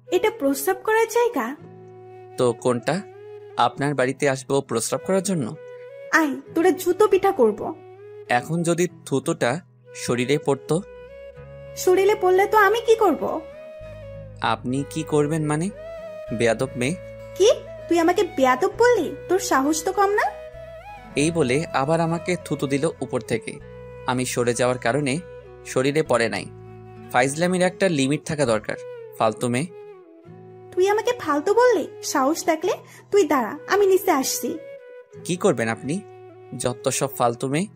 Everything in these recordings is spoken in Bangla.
এটা প্রস্রাব করার জায়গা? তো কোনটা? আপনার বাড়িতে আসবো প্রস্রাব করার জন্য? আয়, তোরা জুতো পিঠা করব। এখন যদি থুতোটা শরীরে পড়তো? শরীরে পড়লে তো আমি কি করব? আপনি কি করবেন মানে? বেয়াদব মেয়ে। কি? তুই আমাকে বেয়াদব বললি? তোর সাহস তো কম না। এই বলে আবার আমাকে থুতু দিল উপর থেকে। আমি সরে যাওয়ার কারণে শরীরে পড়ে নাই। ফাইজলামির একটা লিমিট থাকা দরকার, ফালতু মেয়ে। তুই আমাকে ফালতু বললি? সাহস থাকলে তুই দাঁড়া, আমি নিচে আসছি। কি করবেন আপনি? যত সব ফালতু মেয়ে।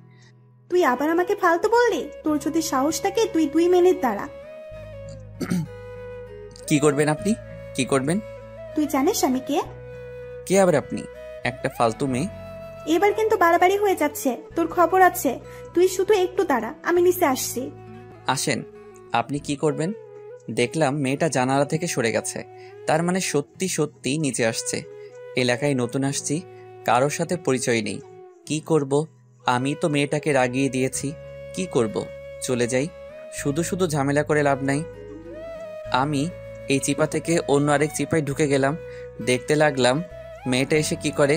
তুই আবার আমাকে ফালতু বললি? তোর যদি সাহস থাকে তুই 2 মিনিট দাঁড়া। কি করবেন আপনি? কি করবেন? তুই জানিস আমি কে? কে আবার আপনি? একটা ফালতু মেয়ে। এবার কিন্তু বাড়াবাড়ি হয়ে যাচ্ছে, তোর খবর আছে। তুই শুধু একটু দাঁড়া, আমি নিচে আসছি। আসেন। আপনি কি করবেন? দেখলাম মেয়েটা জানালা থেকে সরে গেছে, তার মানে সত্যি সত্যি নিচে আসছে। এলাকায় নতুন আসছি, কারোর সাথে পরিচয় নেই। কি করব? আমি তো মেয়েটাকে রাগিয়ে দিয়েছি। কি করব? চলে যাই। শুধু শুধু ঝামেলা করে লাভ নাই। আমি এই চিপা থেকে অন্য আরেক চিপায় ঢুকে গেলাম। দেখতে লাগলাম মেয়েটা এসে কি করে।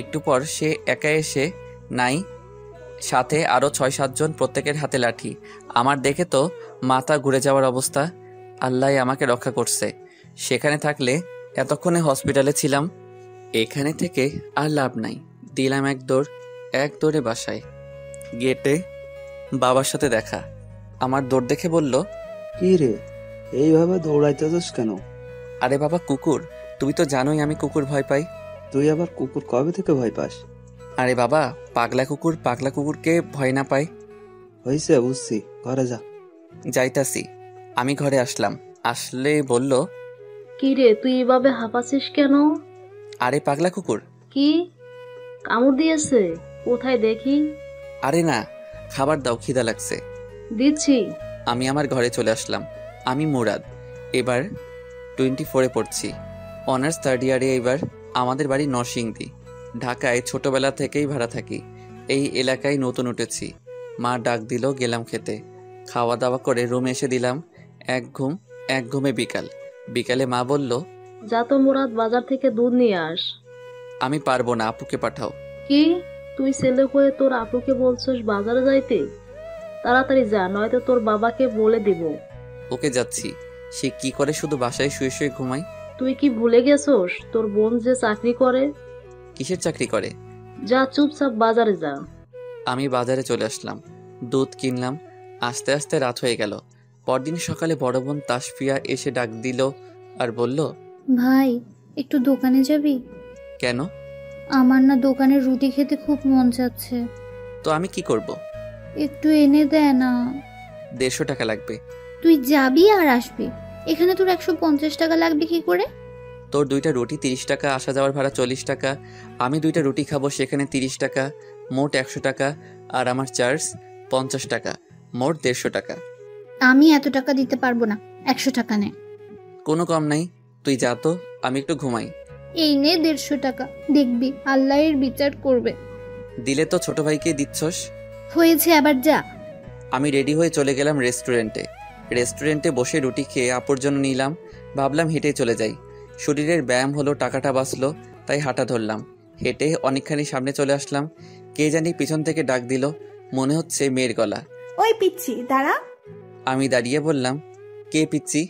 একটু পর সে একা এসে নাই, সাথে আরো 6-7 জন, প্রত্যেকের হাতে লাঠি। আমার দেখে তো মাথা ঘুরে যাওয়ার অবস্থা। আল্লাহ আমাকে রক্ষা করছে। সেখানে থাকলে এতক্ষণে হসপিটালে ছিলাম। এখানে থেকে আর লাভ নাই। দিলাম এক দৌড়ে বাসায়। গেটে বাবার সাথে দেখা। আমার দৌড় দেখে বলল, কি রে, এইভাবে দৌড়াইতেছিস কেন? আরে বাবা, কুকুর। তুমি তো জানোই আমি কুকুর ভয় পাই। তুই আবার কুকুর কবে থেকে ভয় পাস? আরে বাবা, পাগলা কুকুরকে ভয় না পায়? হয়েছে, বুঝছি, ঘরে যা। যাইতাছি। আমি ঘরে আসলাম। আসলে বলল, কি রে, তুই এভাবে হাঁপাচ্ছিস কেন? আরে পাগলা কুকুর। কি কামড় দিয়েছে? কোথায় দেখি? আরে না, খাবার দাও, খিদা লাগছে। দিচ্ছি। আমি আমার ঘরে চলে আসলাম। আমি মুরাদ, এবার 24-এ পড়ছি, অনার্স 3rd ইয়ারে। এবার আমাদের বাড়ি নরসিংদী। ঢাকায় ছোটবেলা থেকেই ভাড়া থাকি। এই এলাকায় নতুন উঠেছি। মা ডাক দিল, গেলাম খেতে। খাওয়া দাওয়া করে রুমে এসে দিলাম এক ঘুমে বিকালে মা বলল, যা তো মুরাদ, বাজার থেকে দুধ নিয়ে আস। আমি পারবো না, আপুকে পাঠাও। কি? তুই ছেলে হয়ে তোর আপুকে বলছস বাজারে যাইতে? তাড়াতাড়ি যা, নয়তো তোর বাবাকে বলে দিব। ওকে, যাচ্ছি। সে কি করে শুধু বাসায় শুয়ে শুয়ে ঘুমায়? তুই কি ভুলে গেছস তোর বোন যে চাকরি করে? কিসের চাকরি করে? যা, চুপচাপ বাজারে যা। আমি বাজারে চলে আসলাম, দুধ কিনলাম। আস্তে আস্তে রাত হয়ে গেল। পরদিন সকালে বড় বোন তাসফিয়া এসে ডাক দিল আর বলল, ভাই, একটু দোকানে যাবি? কেন? আমার না দোকানে রুটি খেতে খুব মন চাচ্ছে। তো আমি কি করব? একটু এনে দে না। 150 টাকা লাগবে। তুই যাবি আর আসবি, এখানে তোর 150 টাকা লাগবে কি করে? তোর 2টা রুটি 30 টাকা, আসা যাওয়ার ভাড়া 40 টাকা। আমি 2টা রুটি খাবো, সেখানে 30 টাকা, মোট 100 টাকা। আর আমার চার্জ 50 টাকা, মোট 150 টাকা। আমি এত টাকা দিতে পারবো না, 100 টাকা নে। কোনো কম নাই। তুই যা তো, আমি একটু ঘুমাই। এই নে 150 টাকা, দেখবি আল্লাহ এর বিচার করবে। দিলে তো ছোট ভাইকে দিচ্ছস। হয়েছে, আবার যা। আমি রেডি হয়ে চলে গেলাম রেস্টুরেন্টে বসে রুটি খেয়ে আপুর জন্য নিলাম। ভাবলাম হেঁটে চলে যাই, শরীরের ব্যায়াম হলো, টাকাটা বাঁচলো। তাই হাঁটা ধরলাম। হেঁটে অনেকখানি সামনে চলে আসলাম। কে জানি পিছন থেকে ডাক দিল, মনে হচ্ছে মেয়ের গলা। ওই পিচ্ছি, দাঁড়া। আমি দাঁড়িয়ে বললাম, কে পিচ্ছি?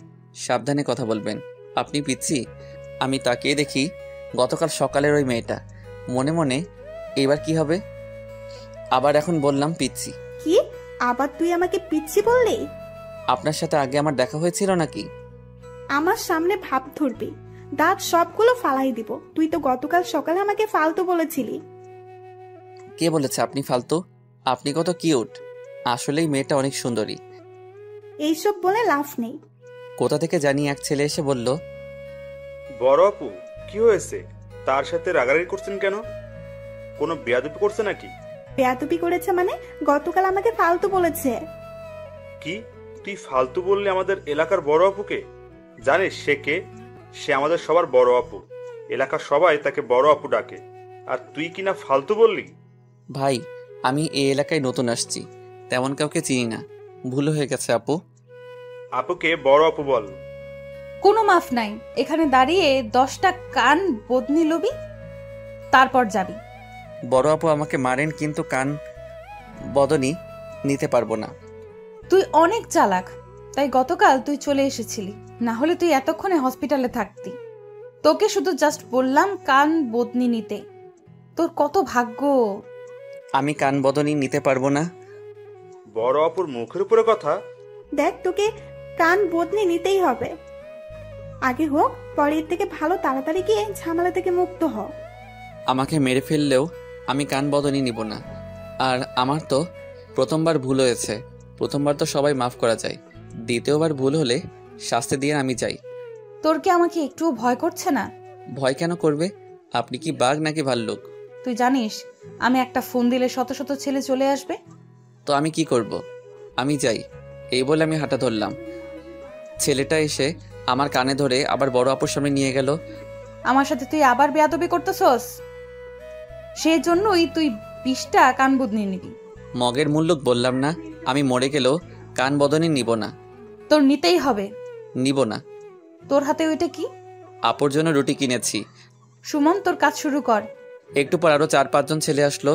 সাবধানে কথা বলবেন। আপনি পিচ্ছি? আমি তাকিয়ে দেখি গতকাল সকালের ওই মেয়েটা। মনে মনে, এবার কি হবে? আবার এখন বললাম পিচ্ছি। কি? আবার তুই আমাকে পিচ্ছি বললি? আপনার সাথে আগে আমার দেখা হয়েছিল নাকি? আমার সামনে ভাব ধরবি, দাঁত সবগুলো ফালাই দিব। তুই তো গতকাল সকালে আমাকে ফালতু বলেছিলি। কে বলেছে আপনি ফালতু? আপনি কত কিউট। আসলেই মেয়েটা অনেক সুন্দরী। এইসব বলে লাভ নেই। কোথা থেকে জানি এক ছেলে এসে বলল, বড় আপু, কি হয়েছে? তার সাথে রাগারাগি করছেন কেন? কোনো বেয়াদবি করছে নাকি? বেয়াদবি করেছে মানে? গতকাল আমাকে ফালতু বলেছে। কি? তুই ফালতু বললি আমাদের এলাকার বড় আপুকে? জানিস সে কে? সে আমাদের সবার বড় আপু। এলাকার সবাই তাকে বড় আপু ডাকে। আর তুই কিনা ফালতু বললি? ভাই, আমি এই এলাকায় নতুন আসছি, তেমন কাউকে চিনি না, ভুল হয়ে গেছে আপু। আপুকে বড় আপু বল। কোনো মাফ নাই। এখানে দাঁড়িয়ে 10টা কান বদনি লবি, তারপর যাবি। বড় আপু আমাকে মারেন, কিন্তু কান বদনি নিতে পারবো না। তুই অনেক চালাক, তাই গতকাল তুই চলে এসেছিলি, না হলে তুই এতক্ষণে হসপিটালে থাকতি। তোকে শুধু জাস্ট বললাম কান বদনি নিতে। তোর কত ভাগ্য। আমি কান বদনি নিতে পারবো না। বড় আপুর মুখের উপরে কথা। দেখ, তোকে কান বদলে নিতেই হবে। আগে হোক, পরে এর থেকে ভালো তাড়াতাড়ি গিয়ে ঝামেলা থেকে মুক্ত হ। আমাকে মেরে ফেললেও আমি কান বদনি নিব না। আর আমার তো প্রথমবার ভুল হয়েছে, প্রথমবার তো সবাই মাফ করা যায়, দ্বিতীয়বার ভুল হলে শাস্তি দিয়ে আমি যাই। তোর কি আমাকে একটুও ভয় করছে না? ভয় কেন করবে? আপনি কি বাঘ নাকি ভাল্লুক? তুই জানিস আমি একটা ফোন দিলে শত শত ছেলে চলে আসবে। তো আমি কি করব? আমি যাই, এই বলে আমি হাঁটা ধরলাম। ছেলেটা এসে আমার কানে ধরে আবার বড় আপুর সামনে নিয়ে গেল। আমার সাথে তুই আবার বেয়াদবি করতেছস, সেই জন্যই তুই 20টা কান বদনি নিবি। মগের মুল্লুক বললাম না? আমি মরে গেলেও কান বদনি নিব না। তোর নিতেই হবে। নিব না। তোর হাতে ওইটা কি? আপুর জন্য রুটি কিনেছি। সুমন, তোর কাজ শুরু কর। একটু পর আরও 4-5 জন ছেলে আসলো।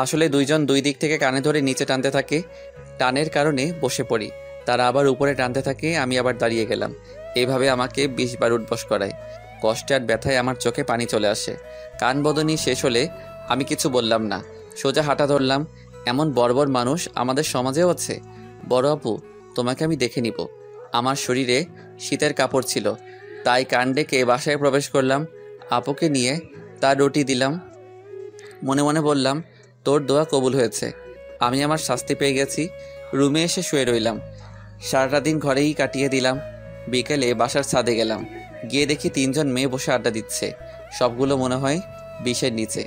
আসলে দুইজন দুই দিক থেকে কানে ধরে নিচে টানতে থাকে, টানের কারণে বসে পড়ি। তারা আবার উপরে টানতে থাকে, আমি আবার দাঁড়িয়ে গেলাম। এইভাবে আমাকে 20 বার উঠবস করায়। কষ্টে আর ব্যথায় আমার চোখে পানি চলে আসে। কান বদনি শেষ হলে আমি কিছু বললাম না, সোজা হাঁটা ধরলাম। এমন বর্বর মানুষ আমাদের সমাজেও আছে। বড় আপু, তোমাকে আমি দেখে নিব। আমার শরীরে শীতের কাপড় ছিল, তাই কান ডেকে বাসায় প্রবেশ করলাম। আপুকে নিয়ে তার রুটি দিলাম। মনে মনে বললাম, তোর দোয়া কবুল হয়েছে, আমি আমার শাস্তি পেয়ে গেছি। রুমে এসে শুয়ে রইলাম। সারাটা দিন ঘরেই কাটিয়ে দিলাম। বিকেলে বাসার ছাদে গেলাম, গিয়ে দেখি 3 জন মেয়ে বসে আড্ডা দিচ্ছে। সবগুলো মনে হয় 20-এর নিচে,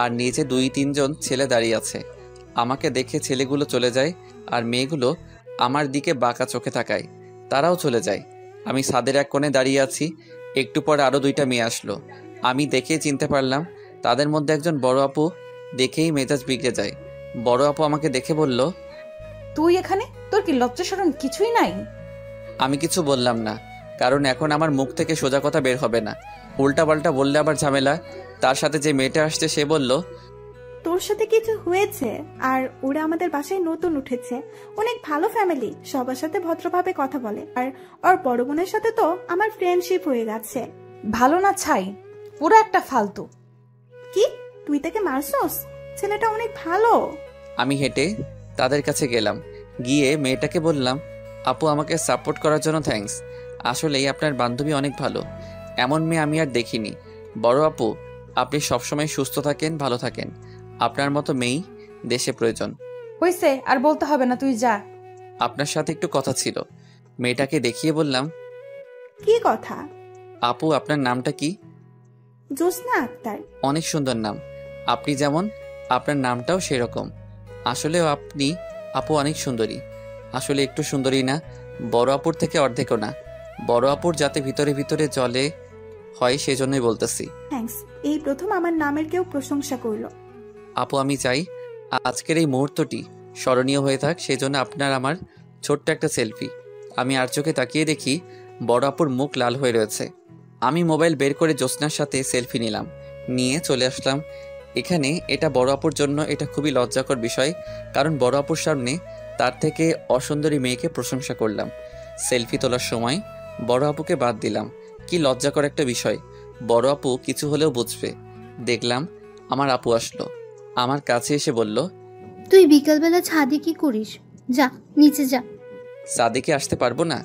আর নিচে 2-3 জন ছেলে দাঁড়িয়ে আছে। আমাকে দেখে ছেলেগুলো চলে যায়, আর মেয়েগুলো আমার দিকে বাঁকা চোখে তাকায়। তারাও চলে যায়। আমি ছাদের এক কোণে দাঁড়িয়ে আছি। একটু পর আরও 2টা মেয়ে আসলো। আমি দেখেই চিনতে পারলাম তাদের মধ্যে একজন বড় আপু। দেখেই মেজাজ বিগড়ে যায়। বড় আপু আমাকে দেখে বলল, তুই এখানে? তোর কি লজ্জা শরম কিছুই নাই? আমি কিছু বললাম না, কারণ এখন আমার মুখ থেকে সোজা কথা বের হবে না। উল্টাপাল্টা বললে আবার ঝামেলা। তার সাথে যে মেয়েটা আসছে সে বলল, তোর সাথে কিছু হয়েছে, আর ওরা আমাদের বাসায় নতুন উঠেছে। অনেক ভালো ফ্যামিলি, সবার সাথে ভদ্রভাবে কথা বলে। আর ওর বড় বোনের সাথে তো আমার ফ্রেন্ডশিপ হয়ে গেছে। ভালো না ছাই, পুরো একটা ফালতু। কি, তুই তাকে মারছস? ছেলেটা অনেক ভালো। আমি হেঁটে তাদের কাছে গেলাম। গিয়ে মেয়েটাকে বললাম, আপু, আমাকে সাপোর্ট করার জন্য থ্যাঙ্কস। আসলেই আপনার বান্ধবী অনেক ভালো। এমন মেয়ে আমি আর দেখিনি। বড় আপু, আপনি সবসময় সুস্থ থাকেন, ভালো থাকেন। আপনার মতো মেয়েই দেশে প্রয়োজন। হইছে, আর বলতে হবে না, তুই যা। আপনার সাথে একটু কথা ছিল। মেয়েটাকে দেখিয়ে বললাম, কি কথা? আপু, আপনার নামটা কি? জোসনা আক্তার। অনেক সুন্দর নাম। আপনি যেমন, আপনার নামটাও সেরকম। আসলেও আপনি, আপু, অনেক সুন্দরী। আসলে একটু সুন্দরী না, বড় আপুর থেকে অর্ধেকও না। বড় আপুর যাতে ভিতরে ভিতরে জলে হয়, সেজন্যই বলতেছি। থ্যাঙ্কস, এই প্রথম আমার নামের কেউ প্রশংসা করলো। আপু, আমি চাই আজকের এই মুহূর্তটি স্মরণীয় হয়ে থাক, সেজন্য আপনার আমার ছোট্ট একটা সেলফি। আমি আর চোখে তাকিয়ে দেখি বড় আপুর মুখ লাল হয়ে রয়েছে। আমি মোবাইল বের করে জ্যোৎস্নার সাথে সেলফি নিলাম, নিয়ে চলে আসলাম এখানে। এটা বড় আপুর জন্য এটা খুবই লজ্জাকর বিষয়, কারণ বড় আপুর সামনে তার থেকে অসুন্দরী মেয়েকে প্রশংসা করলাম। সেলফি তোলার সময় বড় আপুকে বাদ দিলাম। কি লজ্জাকর একটা বিষয়। বড় আপু কিছু হলেও বুঝবে। দেখলাম আমার আপু আসলো, আমার কাছে এসে বলল, তুই বিকালবেলা ছাদে কি করিস? যা নিচে যা। সাদেকে আসতে পারবো না?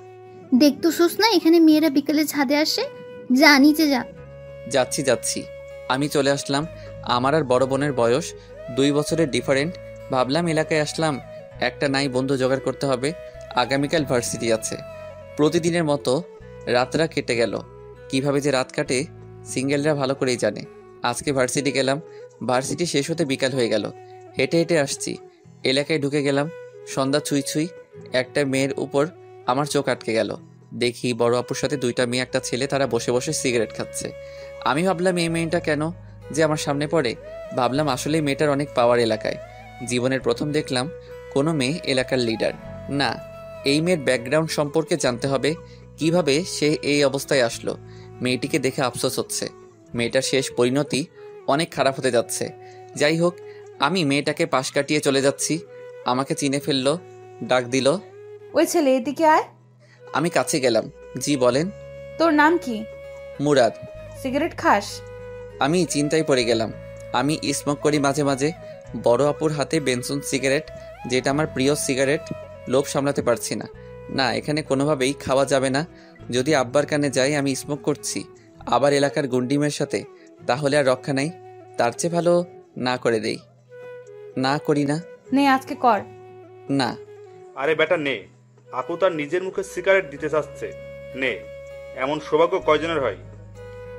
দেখতেছোস না এখানে মেয়েরা বিকালে ছাদে আসে? যা নিচে যা। যাচ্ছি যাচ্ছি। আমি চলে আসলাম। আমার আর বড় বোনের বয়স 2 বছরের ডিফারেন্ট। ভাবলাম এলাকায় আসলাম, একটা নাই বন্ধু জোগাড় করতে হবে। আগামীকাল ভার্সিটি আছে। প্রতিদিনের মতো রাতরা কেটে গেল। কিভাবে যে রাত কাটে সিঙ্গেলরা ভালো করেই জানে। আজকে ভার্সিটি গেলাম। ভার্সিটি শেষ হতে বিকাল হয়ে গেল। হেঁটে হেঁটে আসছি, এলাকায় ঢুকে গেলাম। সন্ধ্যা ছুঁই ছুঁই একটা মেয়ের উপর আমার চোখ আটকে গেল। দেখি বড় আপুর সাথে 2টা মেয়ে, একটা ছেলে, তারা বসে বসে সিগারেট খাচ্ছে। আমি ভাবলাম এই মেয়েটা কেন যে আমার সামনে পড়ে। ভাবলাম আসলে মেয়েটার অনেক পাওয়ার এলাকায়। জীবনের প্রথম দেখলাম কোনো মেয়ে এলাকার লিডার। না, এই মেয়ের ব্যাকগ্রাউন্ড সম্পর্কে জানতে হবে। কিভাবে সে এই অবস্থায় আসলো। মেয়েটিকে দেখে আফসোস হচ্ছে। মেয়েটার শেষ পরিণতি অনেক খারাপ হতে যাচ্ছে। যাই হোক, আমি মেয়েটাকে পাশ কাটিয়ে চলে যাচ্ছি। আমাকে চিনে ফেললো, ডাক দিল। ওই ছেলে, এদিকে আয়। আমি কাছে গেলাম। জি বলেন। তোর নাম কি? মুরাদ। সিগারেট খাস? আমি চিন্তায় পড়ে গেলাম। আমি স্মোক করি মাঝে মাঝে। বড় আপুর হাতে বেনসন সিগারেট, যেটা আমার প্রিয় সিগারেট। লোভ সামলাতে পারছি না। না, এখানে কোনোভাবেই খাওয়া যাবে না। যদি আব্বার কানে যাই আমি স্মোক করছি, আবার এলাকার গুন্ডিমের সাথে, তাহলে আর রক্ষা নাই। তার চেয়ে ভালো না করে দেই। না করি না। নে, আজকে কর। না। আরে বেটা নে, আপু তার নিজের মুখে সিগারেট দিতে চাচ্ছে, নে। এমন সৌভাগ্য কয়জনের হয়?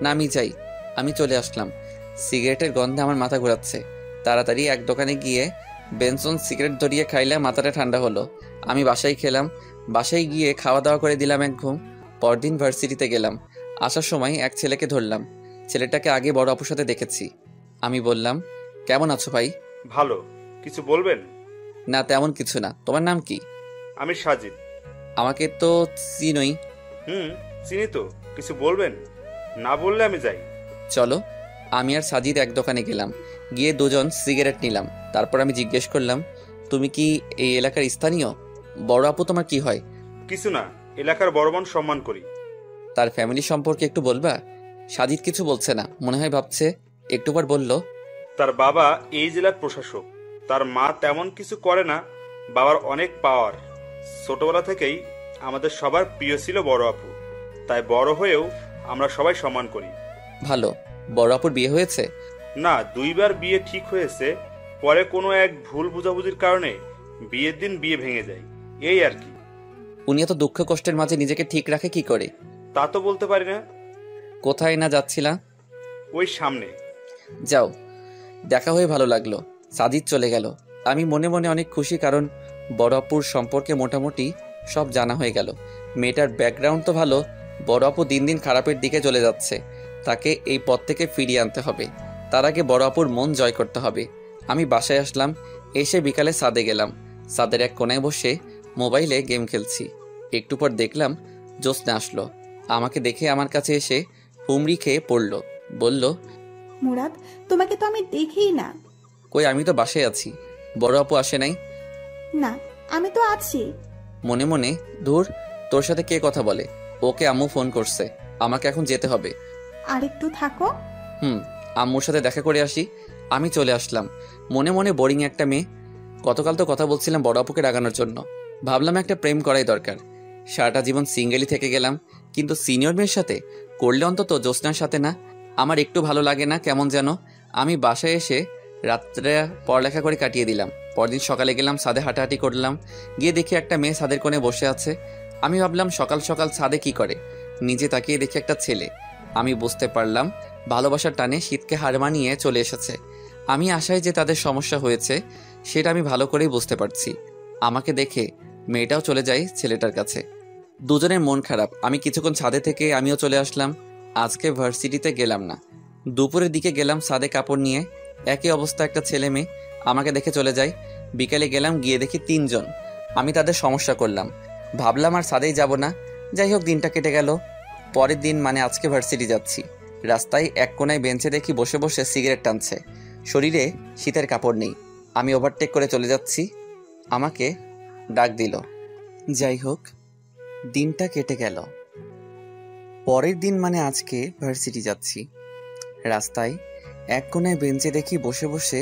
না, আমি যাই। আমি চলে আসলাম। সিগারেটের গন্ধে আমার মাথা ঘোরাচ্ছে। তাড়াতাড়ি এক দোকানে গিয়ে বেনসন সিগারেট ধরিয়ে খাইলে মাথাটা ঠান্ডা হলো। আমি বাসায় খেলাম। বাসায় গিয়ে খাওয়া দাওয়া করে দিলাম এক ঘুম। পরদিন ভার্সিটিতে গেলাম। আসার সময় এক ছেলেকে ধরলাম। ছেলেটাকে আগে বড় আপুর সাথে দেখেছি। আমি বললাম, কেমন আছো ভাই? ভালো। কিছু বলবেন? না, তেমন কিছু না। তোমার নাম কি? আমি সাজিদ। আমাকে তো চিনোই। চিনি তো। কিছু বলবেন? না বললে আমি যাই। চলো। আমি আর সাজিদ এক দোকানে গেলাম। গিয়ে দুজন সিগারেট নিলাম। তারপর আমি জিজ্ঞেস করলাম, তুমি কি এই এলাকার স্থানীয়? বড় আপু তোমার কি হয়? কিছু না, এলাকার বড় বোন সম্মান করি। তার ফ্যামিলি সম্পর্কে একটু বলবা? সাজিদ কিছু বলছে না, মনে হয় ভাবছে। একটু পর বলল, তার বাবা এই জেলার প্রশাসক। তার মা তেমন কিছু করে না। বাবার অনেক পাওয়ার। ছোটবেলা থেকেই আমাদের সবার প্রিয় ছিল বড় আপু। তাই বড় হয়েও আমরা সবাই সম্মান করি। ভালো। বড় আপুর বিয়ে হয়েছে? না, 2বার বিয়ে ঠিক হয়েছে। পরে কোনো এক ভুল বুঝাবুঝির কারণে বিয়ের দিন বিয়ে ভেঙে যায়, এই আর কি। উনি এত দুঃখ কষ্টের মাঝে নিজেকে ঠিক রাখে কি করে? তা তো বলতে পারি না। কোথায় না যাচ্ছিলা? ওই সামনে। যাও। দেখা হয়ে ভালো লাগলো। সাজিদ চলে গেল। আমি মনে মনে অনেক খুশি, কারণ বড় আপুর সম্পর্কে মোটামুটি সব জানা হয়ে গেল। মেয়েটার ব্যাকগ্রাউন্ড তো ভালো। বড় আপু দিন দিন খারাপের দিকে চলে যাচ্ছে। তাকে এই পথ থেকে ফিরিয়ে আনতে হবে। তার আগে বড় আপুর মন জয় করতে হবে। আমি বাসায় আসলাম। এসে বিকালে ছাদে গেলাম। ছাদের এক কোনায় বসে মোবাইলে গেম খেলছি। একটু পর দেখলাম জ্যোৎস্না আসলো। আমাকে দেখে আমার কাছে এসে হুমড়ি খেয়ে পড়ল। বলল, মুরাদ, তোমাকে তো আমি দেখিই না। কই, আমি তো বাসায় আছি। বড় আপু আসে নাই? না, আমি তো আছি। মনে মনে, ধুর, তোর সাথে কে কথা বলে? ওকে আম্মু ফোন করছে, আমাকে এখন যেতে হবে। আর একটু থাকো। আম্মুর সাথে দেখা করে আসি। আমি চলে আসলাম। মনে মনে বোরিং একটা মেয়ে। গতকাল তো কথা বলছিলাম বড় আপুকে রাগানোর জন্য। ভাবলাম একটা প্রেম করাই দরকার। সারাটা জীবন সিঙ্গেলই থেকে গেলাম, কিন্তু সিনিয়র মেয়ের সাথে করলে অন্তত জ্যোৎস্নার সাথে না। আমার একটু ভালো লাগে না, কেমন যেন। আমি বাসায় এসে রাত্রে পড়ালেখা করে কাটিয়ে দিলাম। পরদিন সকালে গেলাম, ছাদে হাঁটাহাঁটি করলাম। গিয়ে দেখি একটা মেয়ে ছাদের কোণে বসে আছে। আমি ভাবলাম সকাল সকাল ছাদে কি করে। নিজে তাকিয়ে দেখি একটা ছেলে। আমি বুঝতে পারলাম ভালোবাসার টানে শীতকে হার মানিয়ে চলে এসেছে। আমি আশায় যে তাদের সমস্যা হয়েছে সেটা আমি ভালো করেই বুঝতে পারছি। আমাকে দেখে মেয়েটাও চলে যায় ছেলেটার কাছে। দুজনের মন খারাপ। আমি কিছুক্ষণ ছাদে থেকে আমিও চলে আসলাম। আজকে ভার্সিটিতে গেলাম না। দুপুরের দিকে গেলাম ছাদে কাপড় নিয়ে। একই অবস্থা, একটা ছেলে মেয়ে আমাকে দেখে চলে যায়। বিকালে গেলাম, গিয়ে দেখি 3 জন। আমি তাদের সমস্যা করলাম। ভাবলাম আর ছাদেই যাব না। যাই হোক, দিনটা কেটে গেল। পরের দিন মানে আজকে ভার্সিটি যাচ্ছি। রাস্তায় এক কোনায় বেঞ্চে দেখি বসে বসে সিগারেট টানছে। শরীরে শীতের কাপড় নেই। আমি ওভারটেক করে চলে যাচ্ছি। আমাকে ডাক দিল। যাই হোক, দিনটা কেটে গেল। পরের দিন মানে আজকে ভার্সিটি যাচ্ছি। রাস্তায় এক কোনায় বেঞ্চে দেখি বসে বসে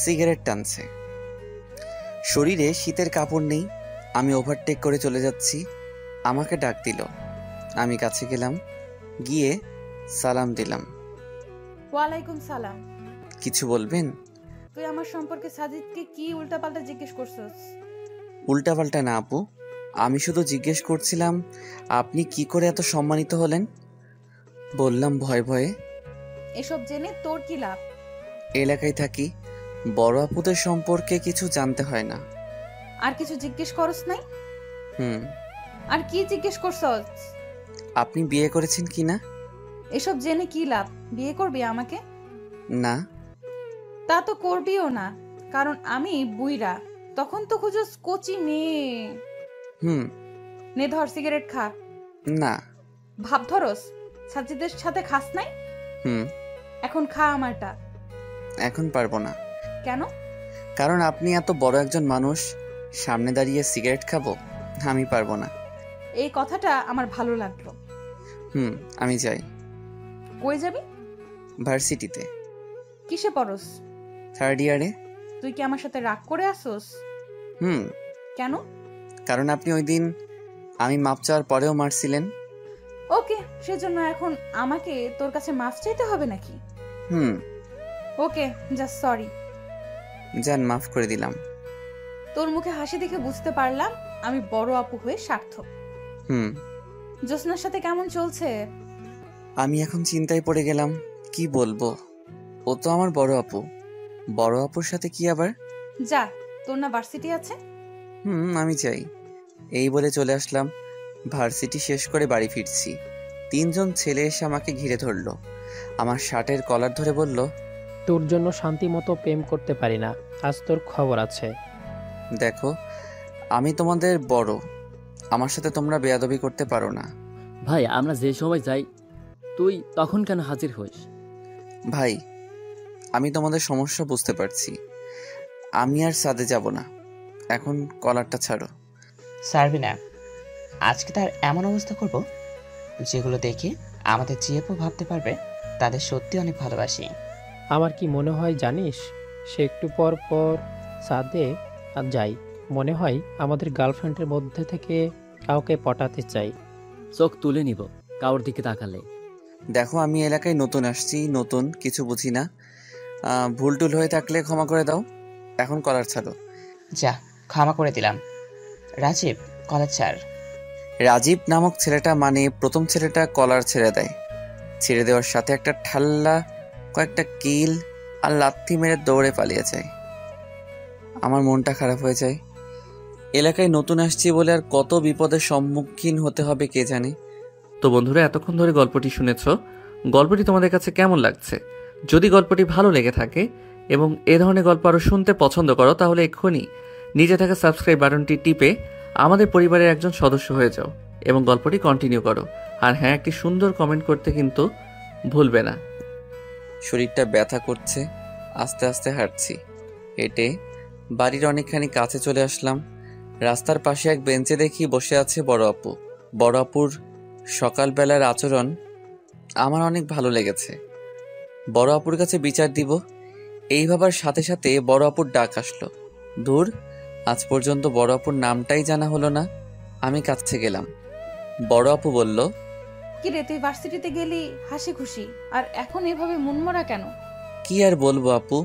সিগারেট টানছে। শরীরে শীতের কাপড় নেই। আমি ওভারটেক করে চলে যাচ্ছি। আমাকে ডাক দিল। আমি কাছে গেলাম, গিয়ে সালাম দিলাম। ওয়ালাইকুম সালাম। কিছু বলবেন? তুই আমার সম্পর্কে সাজিদকে কি উল্টাপাল্টা জিজ্ঞেস করছস? উল্টাপাল্টা না আপু, আমি শুধু জিজ্ঞেস করছিলাম আপনি কি করে এত সম্মানিত হলেন। বললাম ভয়ে ভয়ে। এসব জেনে তোর কি লাভ? এলাকায় থাকি, বড় আপুদের সম্পর্কে কিছু জানতে হয় না। আর কিছু জিজ্ঞেস করস নাই? আর কি জিজ্ঞেস করছস? আপনি বিয়ে করেছেন কি না? এসব জেনে কি লাভ? বিয়ে করবি আমাকে? না। তা তো করবিও না, কারণ আমি বুইরা। তখন তো খুঁজস কচি মেয়ে। হুম। নে ধর সিগারেট খা। না। ভাব ধরস সাজিদের সাথে খাস নাই? হুম। এখন খা আমারটা। এখন পারবো না। কেন? কারণ আপনি এত বড় একজন মানুষ, সামনে দাঁড়িয়ে সিগারেট খাবো, আমি পারবো না। এই কথাটা আমার ভালো লাগলো। আমি যাই। কই যাবি? ভার্সিটিতে। কিসে পড়স? 3rd ইয়ারে। তুই কি আমার সাথে রাগ করে আসোস? কেন? কারণ আপনি ওই দিন আমি মাপ চাওয়ার পরেও মারছিলেন। ওকে, সেজন্য এখন আমাকে তোর কাছে মাফ চাইতে হবে নাকি? ওকে, জাস্ট সরি। যান, মাফ করে দিলাম। তোর মুখে হাসি দেখে বুঝতে পারলাম আমি বড় আপু হয়ে সার্থক। জ্যোৎস্নার সাথে কেমন চলছে? আমি এখন চিন্তায় পড়ে গেলাম, কি বলবো। ও তো আমার বড় আপু, বড় আপুর সাথে কি আবার? যা, তোর না ভার্সিটি আছে? আমি চাই। এই বলে চলে আসলাম। ভার্সিটি শেষ করে বাড়ি ফিরছি, 3 জন ছেলে এসে আমাকে ঘিরে ধরলো। আমার শার্টের কলার ধরে বলল, তোর জন্য শান্তি মতো প্রেম করতে পারি না, আজ তোর খবর আছে। দেখো, আমি তোমাদের বড়, আমার সাথে তোমরা বেয়াদবি করতে পারো না। ভাই, আমরা যে সময় যাই তুই তখন কেন হাজির হইস? ভাই, আমি তোমাদের সমস্যা বুঝতে পারছি, আমি আর সাদে যাব না। এখন কলারটা ছাড়ো। ছাড়বি না? আজকে তার এমন অবস্থা করব যেগুলো দেখে আমাদের জিএপও ভাবতে পারবে তাদের সত্যি অনেক ভালোবাসি। আমার কি মনে হয় জানিস, সে একটু পর পর সাদে যাই, মনে হয় আমাদের গার্লফ্রেন্ডের মধ্যে থেকে কাউকে পটাতে চাই। চোখ তুলে নিব কাউর দিকে তাকালে। দেখো, আমি এলাকায় নতুন আসছি, নতুন কিছু বুঝি না, ভুল টুল হয়ে থাকলে ক্ষমা করে দাও। এখন কলার ছাড়ো। যা, ক্ষমা করে দিলাম। রাজীব, কলার ছাড়। রাজীব নামক ছেলেটা, মানে প্রথম ছেলেটা, কলার ছেড়ে দেয়। ছেড়ে দেওয়ার সাথে একটা ঠাল্লা, কয়েকটা কিল আর লাথি মেরে দৌড়ে পালিয়ে যায়। আমার মনটা খারাপ হয়ে যায়। এলাকায় নতুন আসছি বলে আর কত বিপদের সম্মুখীন হতে হবে কে জানে। তো বন্ধুরা, এতক্ষণ ধরে গল্পটি শুনেছ। গল্পটি তোমাদের কাছে কেমন লাগছে? যদি গল্পটি ভালো লেগে থাকে এবং এ ধরনের গল্প আরও শুনতে পছন্দ করো, তাহলে এক্ষুনি নিচে থাকা সাবস্ক্রাইব বাটনটি টিপে আমাদের পরিবারের একজন সদস্য হয়ে যাও এবং গল্পটি কন্টিনিউ করো। আর হ্যাঁ, একটি সুন্দর কমেন্ট করতে কিন্তু ভুলবে না। শরীরটা ব্যথা করছে, আস্তে আস্তে হাঁটছি। হেঁটে বাড়ির অনেকখানি কাছে চলে আসলাম। রাস্তার পাশে এক বেঞ্চে দেখি বসে আছে বড় আপু। বড় আপুর সকালবেলার আচরণ আমার অনেক ভালো লেগেছে। বড় আপুর কাছে বিচার দিব এই ভাবার সাথে সাথে বড় আপুর ডাক আসলো। দূর, আজ পর্যন্ত বড় আপুর নামটাই জানা হলো না। আমি কাছে গেলাম। বড় আপু বলল, কি রে, তুই ভার্সিটিতে গেলি হাসি খুশি, আর এখন এভাবে মনমরা কেন? কি আর বলবো আপু,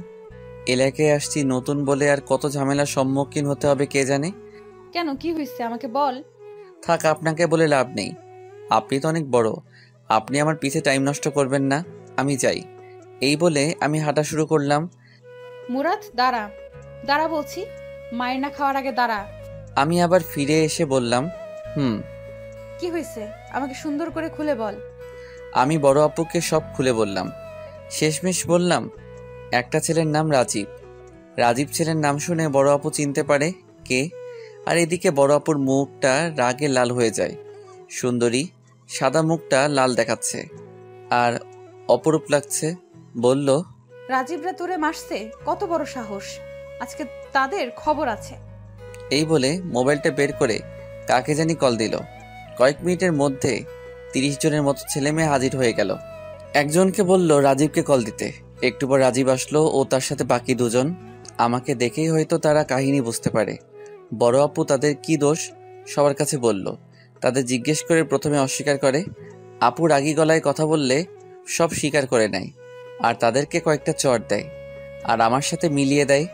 এলাকায় আসছি নতুন বলে আর কত ঝামেলার সম্মুখীন হতে হবে কে জানে। কেন, কি হয়েছে আমাকে বল। থাক, আপনাকে বলে লাভ নেই, আপনি তো অনেক বড়, আপনি আমার পিছে টাইম নষ্ট করবেন না, আমি যাই। এই বলে আমি হাঁটা শুরু করলাম। মুরাদ, দাঁড়া দাঁড়া বলছি, মায়ের না খাওয়ার আগে দাঁড়া। আমি আবার ফিরে এসে বললাম, কি হয়েছে আমাকে সুন্দর করে খুলে বল। আমি বড় আপুকে সব খুলে বললাম। শেষমেশ বললাম, একটা ছেলের নাম রাজীব। রাজীব ছেলের নাম শুনে বড় আপু চিনতে পারে কে। আর এদিকে বড় আপুর মুখটা রাগে লাল হয়ে যায়। সুন্দরী সাদা মুখটা লাল দেখাচ্ছে আর অপরূপ লাগছে। বলল, রাজীবরা তোরে মারছে, কত বড় সাহস, আজকে তাদের খবর আছে। এই বলে মোবাইলটা বের করে কাকে জানি কল দিল। কয়েক মিনিটের মধ্যে 30 জনের মতো ছেলে মেয়ে হাজির হয়ে গেল। একজনকে বলল রাজীবকে কল দিতে। একটু পর রাজীব আসলো ও তার সাথে বাকি 2 জন। আমাকে দেখেই হয়তো তারা কাহিনী বুঝতে পারে। বড় আপু তাদের কি দোষ সবার কাছে বলল। তাদের জিজ্ঞেস করে প্রথমে অস্বীকার করে। আপু রাগী গলায় কথা বললে সব স্বীকার করে নেয় আর তাদেরকে কয়েকটা চড় দেয় আর আমার সাথে মিলিয়ে দেয়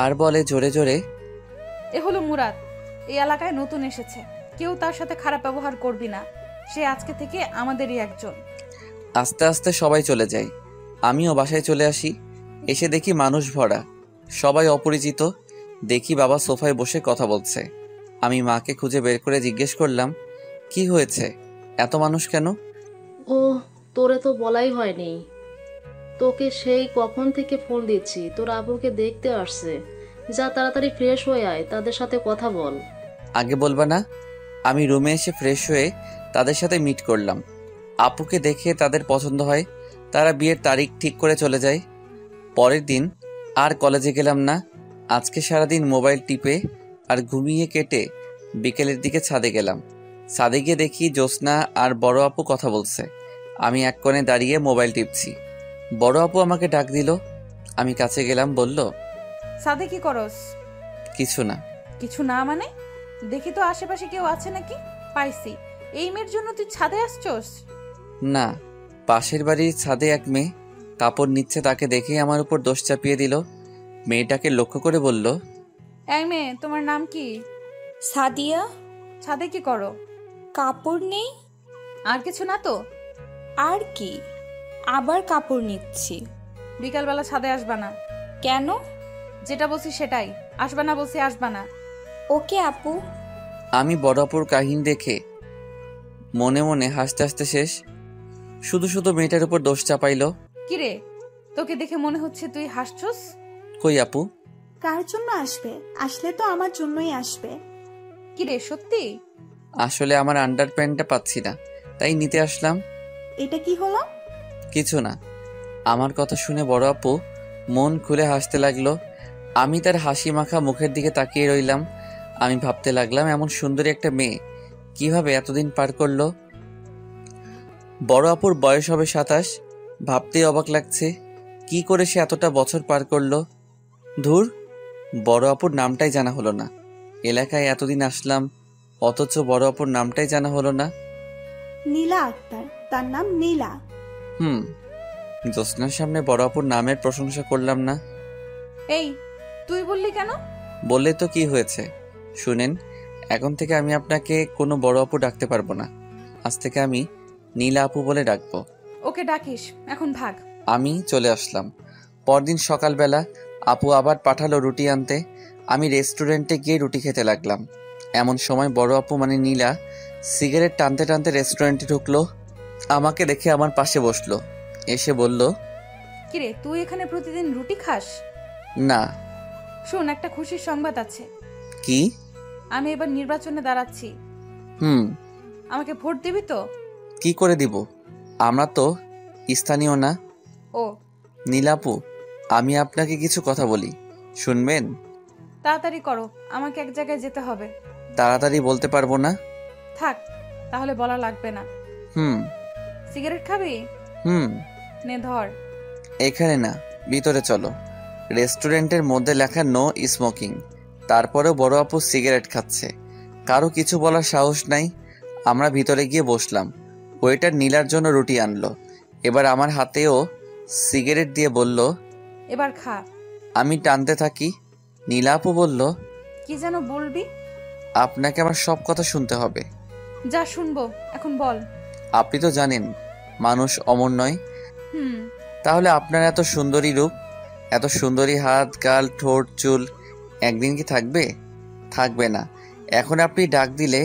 আর বলে জোরে জোরে, এ হলো মুরাদ, এই এলাকায় নতুন এসেছে, কেউ তার সাথে খারাপ ব্যবহার করবি না, সে আজকে থেকে আমাদেরই একজন। আস্তে আস্তে সবাই চলে যায়। আমিও বাসায় চলে আসি। এসে দেখি মানুষ ভরা, সবাই অপরিচিত। দেখি বাবা সোফায় বসে কথা বলছে। আমি মাকে খুঁজে বের করে জিজ্ঞেস করলাম, কি হয়েছে, এত মানুষ কেন? ও, তোরে তো বলাই হয়নি, তোকে সেই কখন থেকে ফোন দিচ্ছি, তোর আপুকে দেখতে আসছে। যা, তাড়াতাড়ি ফ্রেশ হয়ে আয়, তাদের সাথে কথা বল। আগে বলবা না? আমি রুমে এসে ফ্রেশ হয়ে তাদের সাথে মিট করলাম। আপুকে দেখে তাদের পছন্দ হয়, তারা বিয়ের তারিখ ঠিক করে চলে যায়। পরের দিন আর কলেজে গেলাম না। আজকে সারাদিন মোবাইল টিপে আর ঘুমিয়ে কেটে বিকেলের দিকে ছাদে গেলাম। ছাদে গিয়ে দেখি জ্যোৎস্না আর বড় আপু কথা বলছে। আমি এক কোণে দাঁড়িয়ে মোবাইল টিপছি। বড় আপু আমাকে ডাক দিল। আমি কাছে গেলাম, বলল, সাথে কি করস? কিছু না। কিছু না মানে? দেখি তো আশেপাশে কেউ আছে নাকি। পাইছি, এই মেয়ের জন্য তুই ছাদে আসছস? না, পাশের বাড়ির ছাদে এক মেয়ে কাপড় নিচ্ছে, তাকে দেখে আমার উপর দোষ চাপিয়ে দিল। মেয়েটাকে লক্ষ্য করে বলল, এই মেয়ে, তোমার নাম কি? সাদিয়া। ছাদে কি করো? কাপড় নেই। আর কিছু না তো? আর কি, আবার কাপড় নিচ্ছি। বিকালবেলা ছাদে আসবা না। কেন? যেটা বলছি সেটাই। আসবা না বলছি, আসবা না। ওকে আপু। আমি বড় আপুর কাহিনী দেখে মনে মনে হাসতে হাসতে শেষ। শুধু শুধু মেয়েটার উপর দোষ চাপাইল। কিরে, তোকে দেখে মনে হচ্ছে তুই হাসছস। কই আপু? কার জন্য আসবে? আসলে তো আমার জন্যই আসবে। কিরে, সত্যি? আসলে আমার আন্ডার প্যান্টটা পাচ্ছি না, তাই নিতে আসলাম। এটা কি হলো? কিছু না। আমার কথা শুনে বড় আপু মন খুলে হাসতে লাগলো। আমি তার হাসি মাখা মুখের দিকে তাকিয়ে রইলাম। আমি ভাবতে লাগলাম, এমন সুন্দরী একটা মেয়ে কিভাবে এতদিন পার করলো। বড় আপুর বয়স হবে 27। ভাবতেই অবাক লাগছে, কি করে সে এতটা বছর পার করলো। ধুর, বড় আপুর নামটাই জানা হলো না। এলাকায় এতদিন আসলাম, অথচ বড় আপুর নামটাই জানা হলো না। নীলা আক্তার, তার নাম নীলা। জ্যোৎস্নার সামনে বড় আপুর নামের প্রশংসা করলাম না। এই, তুই বললি কেন? বললে তো কি হয়েছে? শুনেন, এখন থেকে আমি আপনাকে কোনো বড় আপু ডাকতে পারবো না। আজ থেকে আমি নীলা আপু বলে ডাকবো। ওকে ডাকিস, এখন ভাগ। আমি চলে আসলাম। পরদিন সকালবেলা আপু আবার পাঠালো রুটি আনতে। আমি রেস্টুরেন্টে গিয়ে রুটি খেতে লাগলাম। এমন সময় বড় আপু মানে নীলা সিগারেট টানতে টানতে রেস্টুরেন্টে ঢুকলো। আমাকে দেখে আমার পাশে বসলো, এসে বলল, কিরে, তুই এখানে প্রতিদিন রুটি খাস? না। শোন, একটা খুশির সংবাদ আছে। কি? আমি এবার নির্বাচনে দাঁড়াচ্ছি। আমাকে ভোট দিবি তো? কি করে দিব? আমরা তো স্থানীয় না। ও নীলাপু, আমি আপনাকে কিছু কথা বলি, শুনবেন? তাড়াতাড়ি করো, আমাকে এক জায়গায় যেতে হবে। তাড়াতাড়ি বলতে পারবো না। থাক, তাহলে বলা লাগবে না। সিগারেট খাবি? নে ধর। এখানে না, ভিতরে চলো। রেস্টুরেন্টের মধ্যে লেখা নো স্মোকিং। তারপরেও বড় আপু সিগারেট খাচ্ছে, কারো কিছু বলার সাহস নাই। আমরা ভিতরে গিয়ে বসলাম। ওয়েটার নীলার জন্য রুটি আনলো। এবার আমার হাতেও সিগারেট দিয়ে বলল, এবার খা। আমি টানতে থাকি। নীলা আপু বলল, কি যেন বলবি? আপনাকে আমার সব কথা শুনতে হবে। যা শুনবো, এখন বল। আপনি তো জানেন মানুষ অমর নয়। তাহলে আপনার এত সুন্দরী রূপ, এত সুন্দরী হাত, গাল, ঠোঁট, চুল একদিন কি থাকবে? থাকবে না। এখন আপনি ডাক দিলে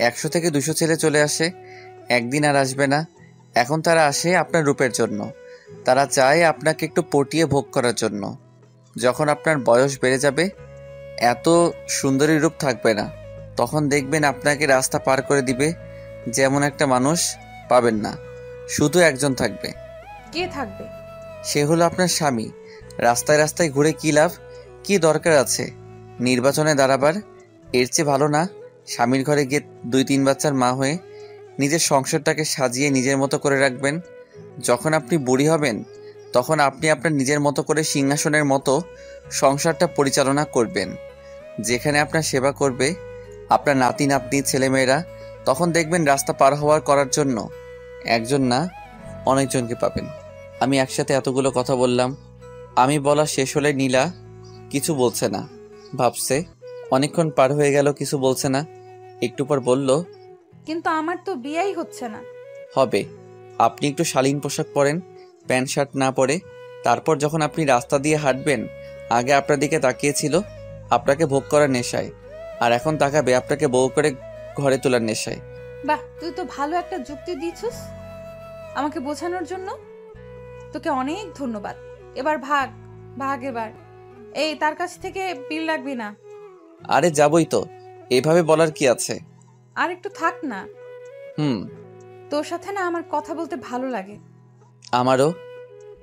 100 থেকে 200 ছেলে চলে আসে, একদিন আর আসবে না। এখন তারা আসে আপনার রূপের জন্য। তারা চায় আপনাকে একটু পটিয়ে ভোগ করার জন্য। যখন আপনার বয়স বেড়ে যাবে, এত সুন্দরী রূপ থাকবে না। তখন দেখবেন আপনাকে রাস্তা পার করে দিবে, যেমন একটা মানুষ পাবেন না। শুধু একজন থাকবে। কে থাকবে? সে হলো আপনার স্বামী। রাস্তায় রাস্তায় ঘুরে কি লাভ? কি দরকার আছে নির্বাচনে দাঁড়াবার? এর চেয়ে ভালো না স্বামীর ঘরে গিয়ে 2-3 বাচ্চার মা হয়ে নিজের সংসারটাকে সাজিয়ে নিজের মতো করে রাখবেন। যখন আপনি বুড়ি হবেন, তখন আপনি আপনার নিজের মতো করে সিংহাসনের মতো সংসারটা পরিচালনা করবেন, যেখানে আপনার সেবা করবে আপনার নাতি নাতনি ছেলেমেয়েরা। তখন দেখবেন রাস্তা পার হওয়ার করার জন্য একজন না, অনেকজনকে পাবেন। আমি একসাথে এতগুলো কথা বললাম। আমি বলা শেষ হলে নীলা কিছু বলছে না, ভাবছে। অনেকক্ষণ পার হয়ে গেল, কিছু বলছে না। একটু পর বলল, কিন্তু আমার তো বিয়েই হচ্ছে না। হবে। আপনি একটু শালীন পোশাক পরেন, প্যান্ট শার্ট না পরে। তারপর যখন আপনি রাস্তা দিয়ে হাঁটবেন, আগে আপনার দিকে তাকিয়েছিল আপনাকে ভোগ করার নেশায়, আর এখন তাকাবে আপনাকে বউ করে ঘরে তোলার নেশায়। বাহ, তুই তো ভালো একটা যুক্তি দিয়েছিস আমাকে বোঝানোর জন্য। তোকে অনেক ধন্যবাদ। এবার ভাগ ভাগ এবার। এই, তার কাছ থেকে বিল লাগবি না। আরে যাবই তো, এভাবে বলার কি আছে? আর একটু থাক না। হুম। তোর সাথে না আমার কথা বলতে ভালো লাগে। আমারও।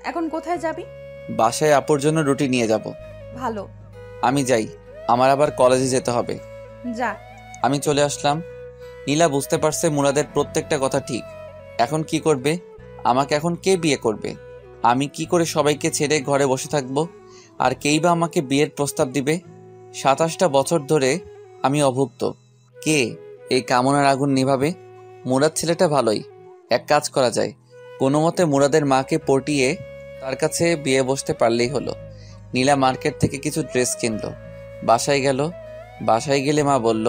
এখন কোথায় যাবি? বাসায় আপুর জন্য রুটি নিয়ে যাব। ভালো। আমি যাই, আমার আবার কলেজে যেতে হবে। যা। আমি চলে আসলাম। নীলা বুঝতে পারছে মুরাদের প্রত্যেকটা কথা ঠিক। এখন কি করবে? আমাকে এখন কে বিয়ে করবে? আমি কি করে সবাইকে ছেড়ে ঘরে বসে থাকবো? আর কেই বা আমাকে বিয়ের প্রস্তাব দিবে? 27টা বছর ধরে আমি অভুক্ত। কে এই কামনার আগুন নিভাবে? মুরাদ ছেলেটা ভালোই, এক কাজ করা যায়, কোনো মতে মুরাদের মাকে পটিয়ে তার কাছে বিয়ে বসতে পারলেই হলো। নীলা মার্কেট থেকে কিছু ড্রেস কিনলো, বাসায় গেল। বাসায় গেলে মা বলল,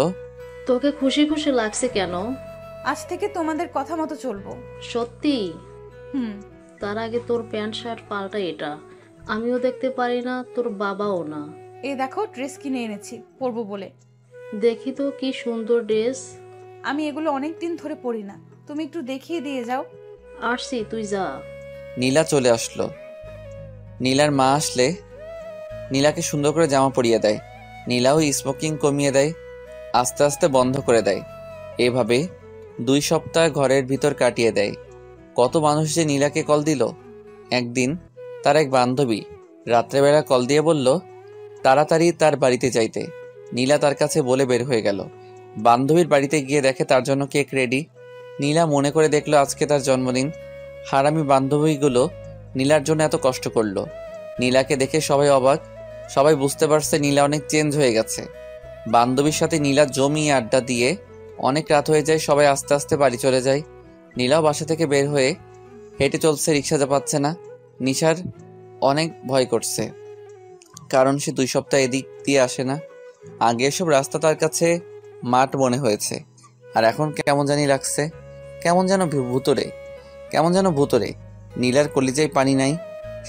তোকে খুশি খুশি লাগছে কেন? আজ থেকে তোমাদের কথা মতো চলবো। সত্যি? হুম। তার আগে তোর প্যান্ট শার্ট পাল্টা এটা। আমিও দেখতে পারি না, তোর বাবাও না। এই দেখো ড্রেস কিনে এনেছি পরবো বলে। দেখি তো কি সুন্দর ড্রেস। আমি এগুলো অনেক দিন ধরে পরি না, তুমি একটু দেখিয়ে দিয়ে যাও। আসছি, তুই যা। নীলা চলে আসলো। নীলার মা আসলে নীলাকে সুন্দর করে জামা পরিয়ে দেয়। নীলাও স্মোকিং কমিয়ে দেয়, আস্তে আস্তে বন্ধ করে দেয়। এভাবে 2 সপ্তাহ ঘরের ভিতর কাটিয়ে দেয়। কত মানুষ যে নীলাকে কল দিল। একদিন তার এক বান্ধবী রাত্রেবেলা কল দিয়ে বলল তাড়াতাড়ি তার বাড়িতে যাইতে। নীলা তার কাছে বলে বের হয়ে গেল। বান্ধবীর বাড়িতে গিয়ে দেখে তার জন্য কেক রেডি। নীলা মনে করে দেখলো আজকে তার জন্মদিন। হারামি বান্ধবীগুলো নীলার জন্য এত কষ্ট করলো। নীলাকে দেখে সবাই অবাক। সবাই বুঝতে পারছে নীলা অনেক চেঞ্জ হয়ে গেছে। বান্ধবীর সাথে নীলা জমিয়ে আড্ডা দিয়ে অনেক রাত হয়ে যায়। সবাই আস্তে আস্তে বাড়ি চলে যায়। নীলাও বাসা থেকে বের হয়ে হেঁটে চলছে, রিক্সা পাচ্ছে না। নিশার অনেক ভয় করছে, কারণ সে 2 সপ্তাহ এদিক দিয়ে আসে না। আগে এসব রাস্তা তার কাছে মাঠ মনে হয়েছে, আর এখন কেমন জানি লাগছে, কেমন যেন ভুতুরে। নীলার কলিজায় পানি নাই,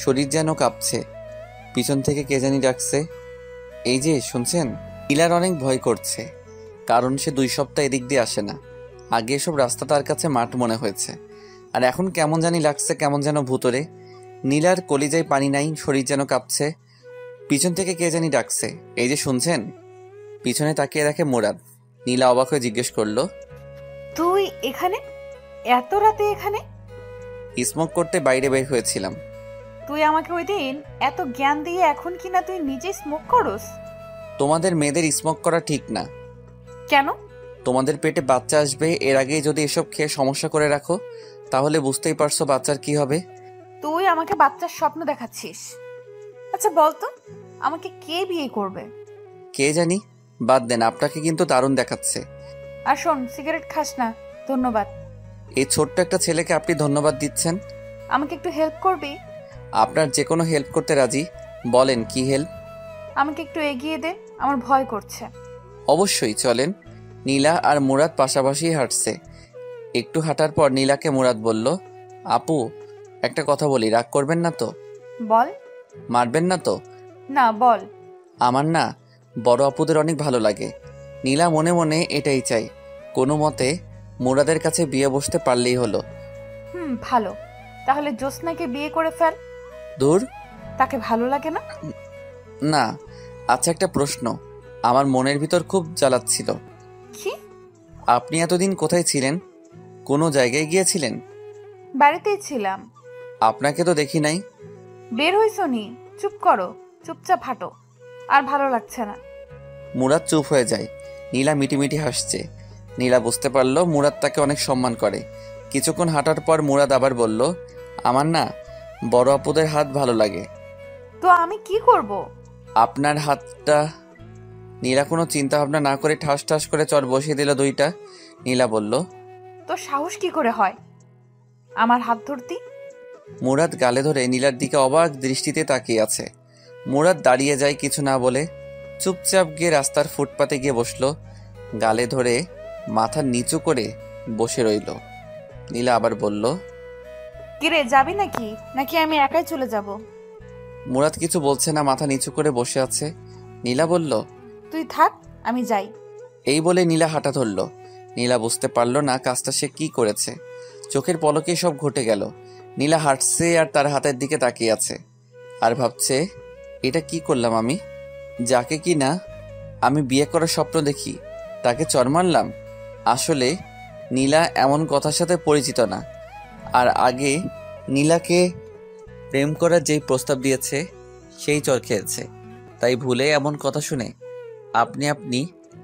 শরীর যেন কাঁপছে। পিছন থেকে কে জানি ডাকছে, এই যে শুনছেন? নীলার অনেক ভয় করছে, কারণ সে 2 সপ্তাহ এদিক দিয়ে আসে না। আগে এসব রাস্তা তার কাছে মাঠ মনে হয়েছে, আর এখন কেমন জানি লাগছে, কেমন যেন ভুতুরে। নীলার কলিজায় পানি নাই, শরীর যেন কাঁপছে। পিছন থেকে কে জানি ডাকছে, এই যে শুনছেন? পিছনে তাকিয়ে দেখে মুরাদ। নীলা অবাক হয়ে জিজ্ঞেস করলো, তুই এখানে? এত রাতে এখানে? স্মোক করতে বাইরে বের হয়েছিলাম। তুই আমাকে ওই দিন এত জ্ঞান দিয়ে এখন কি না তুই নিজে স্মোক করস? তোমাদের মেয়েদের স্মোক করা ঠিক না। কেন? তোমাদের পেটে বাচ্চা আসবে, এর আগেই যদি এসব খেয়ে সমস্যা করে রাখো, তাহলে বুঝতেই পারছো বাচ্চার কি হবে। তুই আমাকে বাচ্চার স্বপ্ন দেখাচ্ছিস। আচ্ছা বলতো, আমাকে কে বিয়ে করবে? কে জানি, বাদ দেন, আপনাকে কিন্তু দারুণ দেখাচ্ছে। আর শোন, সিগারেট খাস না। ধন্যবাদ। এই ছোট্ট একটা ছেলেকে আপনি ধন্যবাদ দিচ্ছেন? আমাকে একটু হেল্প করবি? আপনার যে কোনো হেল্প করতে রাজি, বলেন কি হেল্প? আমাকে একটু এগিয়ে দে, আমার ভয় করছে। অবশ্যই, চলেন। নীলা আর মুরাদ পাশাপাশি হাঁটছে। একটু হাঁটার পর নীলাকে মুরাদ বলল, আপু একটা কথা বলি, রাগ করবেন না তো? বল। মারবেন না তো? না, বল। আমার না বড় আপুদের অনেক ভালো লাগে। নীলা মনে মনে এটাই চাই, কোনো মতে মুরাদের কাছে বিয়ে বসতে পারলেই হলো। ভালো, তাহলে জ্যোৎস্নাকে বিয়ে করে ফেল। দূর, তাকে ভালো লাগে না? না। আচ্ছা একটা প্রশ্ন আমার মনের ভিতর খুব জ্বালাচ্ছিল। কি? আপনি এতদিন কোথায় ছিলেন? কোনো জায়গায় গিয়েছিলেন? বাড়িতেই ছিলাম। আপনাকে তো দেখি নাই। বের হইছো নি? চুপ করো, চুপচাপ হাঁটো। আর ভালো লাগছে না। মুরাদ চুপ হয়ে যায়। নীলা মিটিমিটি হাসছে। নীলা বুঝতে পারলো মুরাদ তাকে অনেক সম্মান করে। কিছুক্ষণ হাঁটার পর মুরাদ আবার বলল, আমার না বড় আপুদের হাত ভালো লাগে। তো আমি কি করব? আপনার হাতটা। নীলা কোনো চিন্তা ভাবনা না করে ঠাস ঠাস করে চট বসিয়ে দিল 2টা। নীলা বলল, তোর সাহস কি করে হয় আমার হাত ধরতি? মুরাদ গালে ধরে নীলার দিকে অবাক দৃষ্টিতে তাকিয়ে আছে। মুরাদ দাঁড়িয়ে যায় কিছু না বলে, চুপচাপ গিয়ে রাস্তার ফুটপাতে গিয়ে বসলো। গালে ধরে মাথা নিচু করে বসে রইল। নীলা আবার বলল, কিরে, যাবি নাকি নাকি আমি একাই চলে যাব? মুরাদ কিছু বলছে না, মাথা নিচু করে বসে আছে। নীলা বলল, তুই থাক, আমি যাই। এই বলে নীলা হাঁটা ধরল। নীলা বুঝতে পারল না কাজটা সে কি করেছে। চোখের পলকে সব ঘটে গেল। নীলা হাঁটছে আর তার হাতের দিকে তাকিয়ে আছে, আর ভাবছে এটা কি করলাম আমি? যাকে কি না আমি বিয়ে করার স্বপ্ন দেখি তাকে চর মারলাম। আসলে নীলা এমন কথার সাথে পরিচিত না। আর আগে নীলাকে প্রেম করার যেই প্রস্তাব দিয়েছে সেই চর খেয়েছে। তাই ভুলে এমন কথা শুনে আপনি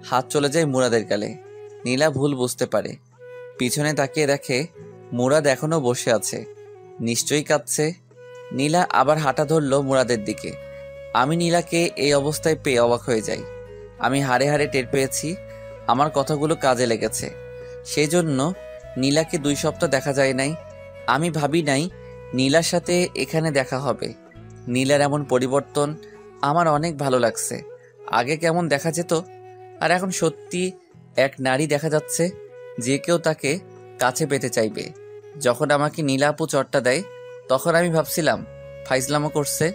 হাত চলে যায় মুরাদের গালে। নীলা ভুল বুঝতে পারে, পিছনে তাকিয়ে দেখে মুরাদ এখনো বসে আছে, নিশ্চয়ই কাঁদছে। নীলা আবার হাঁটা ধরল মুরাদের দিকে। আমি নীলাকে এই অবস্থায় পেয়ে অবাক হয়ে যাই। আমি হাড়ে হাড়ে টের পেয়েছি আমার কথাগুলো কাজে লেগেছে। সেই জন্য নীলাকে 2 সপ্তাহ দেখা যায় নাই। আমি ভাবি নাই নীলার সাথে এখানে দেখা হবে। নীলার এমন পরিবর্তন আমার অনেক ভালো লাগছে। আগে কেমন দেখা যেত, আর এখন সত্যি এক নারী দেখা যাচ্ছে যে কেউ তাকে কাছে পেতে চাইবে। যখন আমাকে নীলা আপু চটটা দেয় তখন আমি ভাবছিলাম ফাইজলামো করছে,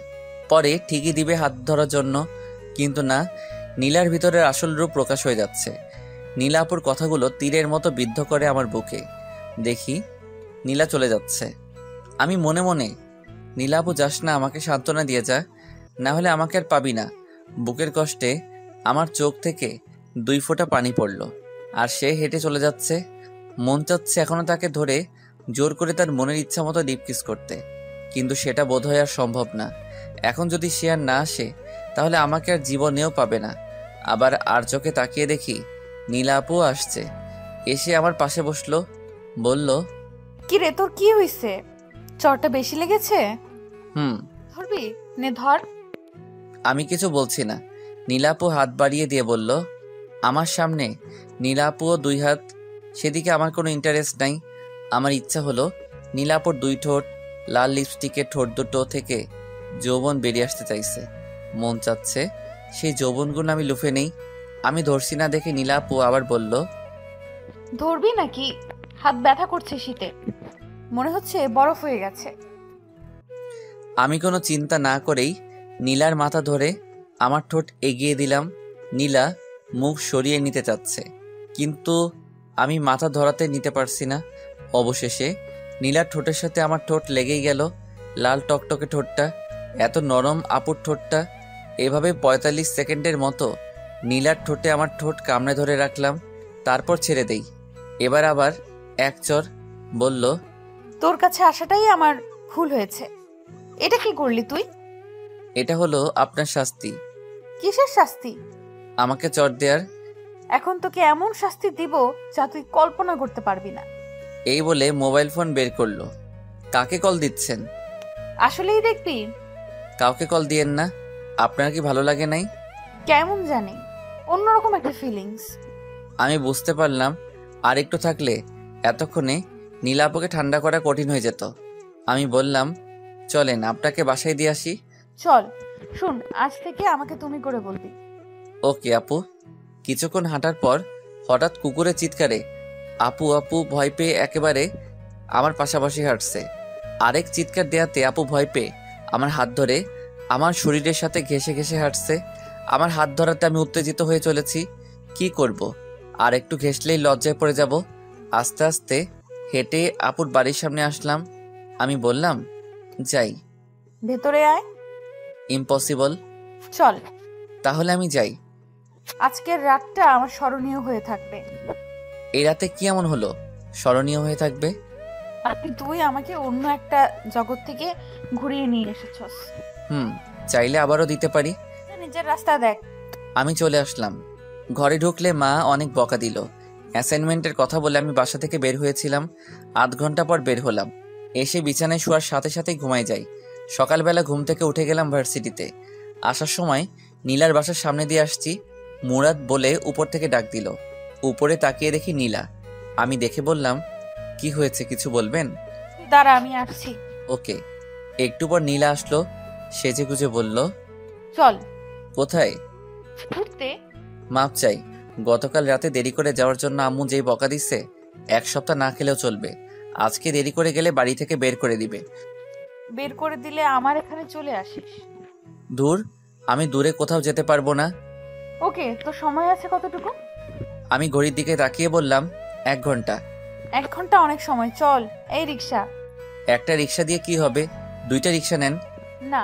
পরে ঠিকই দিবে হাত ধরার জন্য। কিন্তু না, নীলার ভিতরের আসল রূপ প্রকাশ হয়ে যাচ্ছে। নীলা আপুর কথাগুলো তীরের মতো বিদ্ধ করে আমার বুকে। দেখি নীলা চলে যাচ্ছে। আমি মনে মনে, নীলা আপু যাস না, আমাকে সান্ত্বনা দিয়ে যা, না হলে আমাকে আর পাবি না। বুকের কষ্টে আমার চোখ থেকে 2 ফোঁটা পানি পড়ল। আর সে হেঁটে চলে যাচ্ছে। মন চাচ্ছে এখনো তাকে ধরে জোর করে তার মনের ইচ্ছা মতো ডিপ কিস করতে, কিন্তু সেটা বোধহয় আর সম্ভব না। এখন যদি সে আর না আসে তাহলে আমাকে আর জীবনেও পাবে না। আবার আর চোখে তাকিয়ে দেখি নীলা আপু আসছে। এসে আমার পাশে বসলো, বলল, কি রে, তোর কি হইছে? চরটা বেশি লেগেছে? হুম। ধরবি? নে ধর। আমি কিছু বলছি না। নীলা আপু হাত বাড়িয়ে দিয়ে বলল, আমার সামনে। নীলা আপুও 2 হাত। সেদিকে আমার কোনো ইন্টারেস্ট নাই। আমার ইচ্ছা হলো নীলা আপুর 2 ঠোঁট, লাল লিপস্টিকের ঠোঁট দুটো থেকে যৌবন বেরিয়ে আসতে চাইছে। মন চাচ্ছে সেই যৌবনগুলো আমি লুফে নেই। আমি ধরছি না দেখে নীলা আপু আবার বলল, ধরবি নাকি? হাত ব্যথা করছে শীতে, মনে হচ্ছে বরফ হয়ে গেছে। আমি কোনো চিন্তা না করেই নীলার মাথা ধরে আমার ঠোঁট এগিয়ে দিলাম। নীলা মুখ সরিয়ে নিতে চাচ্ছে, কিন্তু আমি মাথা ধরাতে নিতে পারছি না। অবশেষে নীলার ঠোঁটের সাথে আমার ঠোঁট লেগেই গেল। লাল টকটকে ঠোঁটটা, এত নরম আপুর ঠোঁটটা। এভাবে 45 সেকেন্ডের মতো নীলার ঠোঁটে আমার ঠোঁট কামড়ে ধরে রাখলাম, তারপর ছেড়ে দেই। এবার আবার এক চর। বলল, তোর কাছে আসাটাই আমার ভুল হয়েছে। এটা কি করলি তুই? এটা হলো আপনার শাস্তি। কিসের শাস্তি? আমাকে চর দেয়ার। এখন তোকে এমন শাস্তি দিব যা তুই কল্পনা করতে পারবি না। এই বলে মোবাইল ফোন বের করলো। কাকে কল দিচ্ছেন? আসলেই দেখবি? কাউকে কল দিয়েন না। আপনার কি ভালো লাগে নাই? কেমন জানি, অন্যরকম একটা ফিলিংস। আমি বুঝতে পারলাম আর একটু থাকলে এতক্ষণে নীলা আপুকে ঠান্ডা করা কঠিন হয়ে যেত। আমি বললাম, চলেন আপনাকে বাসায় দিয়ে আসি। চল। শুন, আজ থেকে আমাকে তুমি করে বলবি। ওকে আপু। কিছুক্ষণ হাঁটার পর হঠাৎ কুকুরের চিৎকারে আপু আপু ভয় পেয়ে একেবারে আমার পাশাপাশি হাঁটছে। আরেক চিৎকার দেয়াতে আপু ভয় পেয়ে আমার হাত ধরে আমার শরীরের সাথে ঘেঁষে ঘেঁষে হাঁটছে। আমার হাত ধরাতে আমি উত্তেজিত হয়ে চলেছি। কি করব? আর একটু ঘেঁষলেই লজ্জায় পড়ে যাব। আস্তে আস্তে হেঁটে আপুর বাড়ির সামনে আসলাম। আমি বললাম, যাই। ভেতরে আয়। ইম্পসিবল। চল। তাহলে আমি যাই। আজকের রাতটা আমার স্মরণীয় হয়ে থাকবে। এই রাতে কি এমন হলো স্মরণীয় হয়ে থাকবে? তুই আমাকে অন্য একটা জগৎ থেকে ঘুরিয়ে নিয়ে এসেছস। চাইলে আবারও দিতে পারি। নিজের রাস্তা দেখ। আমি চলে আসলাম। ঘরে ঢুকলে মা অনেক বকা দিল। অ্যাসাইনমেন্টের কথা বলে আমি বাসা থেকে বের হয়েছিলাম। 8 ঘন্টা পর বের হলাম। এসে বিছানায় শোয়ার সাথে সাথেই ঘুমাই যাই। সকালবেলা ঘুম থেকে উঠে গেলাম ভার্সিটিতে। আসার সময় নীলার বাসার সামনে দিয়ে আসছি। মুরাদ বলে উপর থেকে ডাক দিল। উপরে তাকিয়ে দেখি নীলা। আমি দেখে বললাম, কি হয়েছে, কিছু বলবেন? দাঁড়া, আমি আসছি। ওকে। একটু পর নীলা আসলো। সেজে গুজে বলল, চল। কোথায়? ঘুরতে। মাপ চাই, গতকাল রাতে দেরি করে যাওয়ার জন্য আম্মু যেই বকা দিচ্ছে, 1 সপ্তাহ না খেলেও চলবে। আজকে দেরি করে গেলে বাড়ি থেকে বের করে দিবে। বের করে দিলে আমার এখানে চলে আসিস। দূর, আমি দূরে কোথাও যেতে পারবো না। ওকে, তো সময় আছে কতটুকু? আমি ঘড়ির দিকে তাকিয়ে বললাম, 1 ঘন্টা। 1 ঘন্টা অনেক সময়, চল। এই রিক্সা। একটা রিক্সা দিয়ে কি হবে? 2টা রিক্সা নেন। না,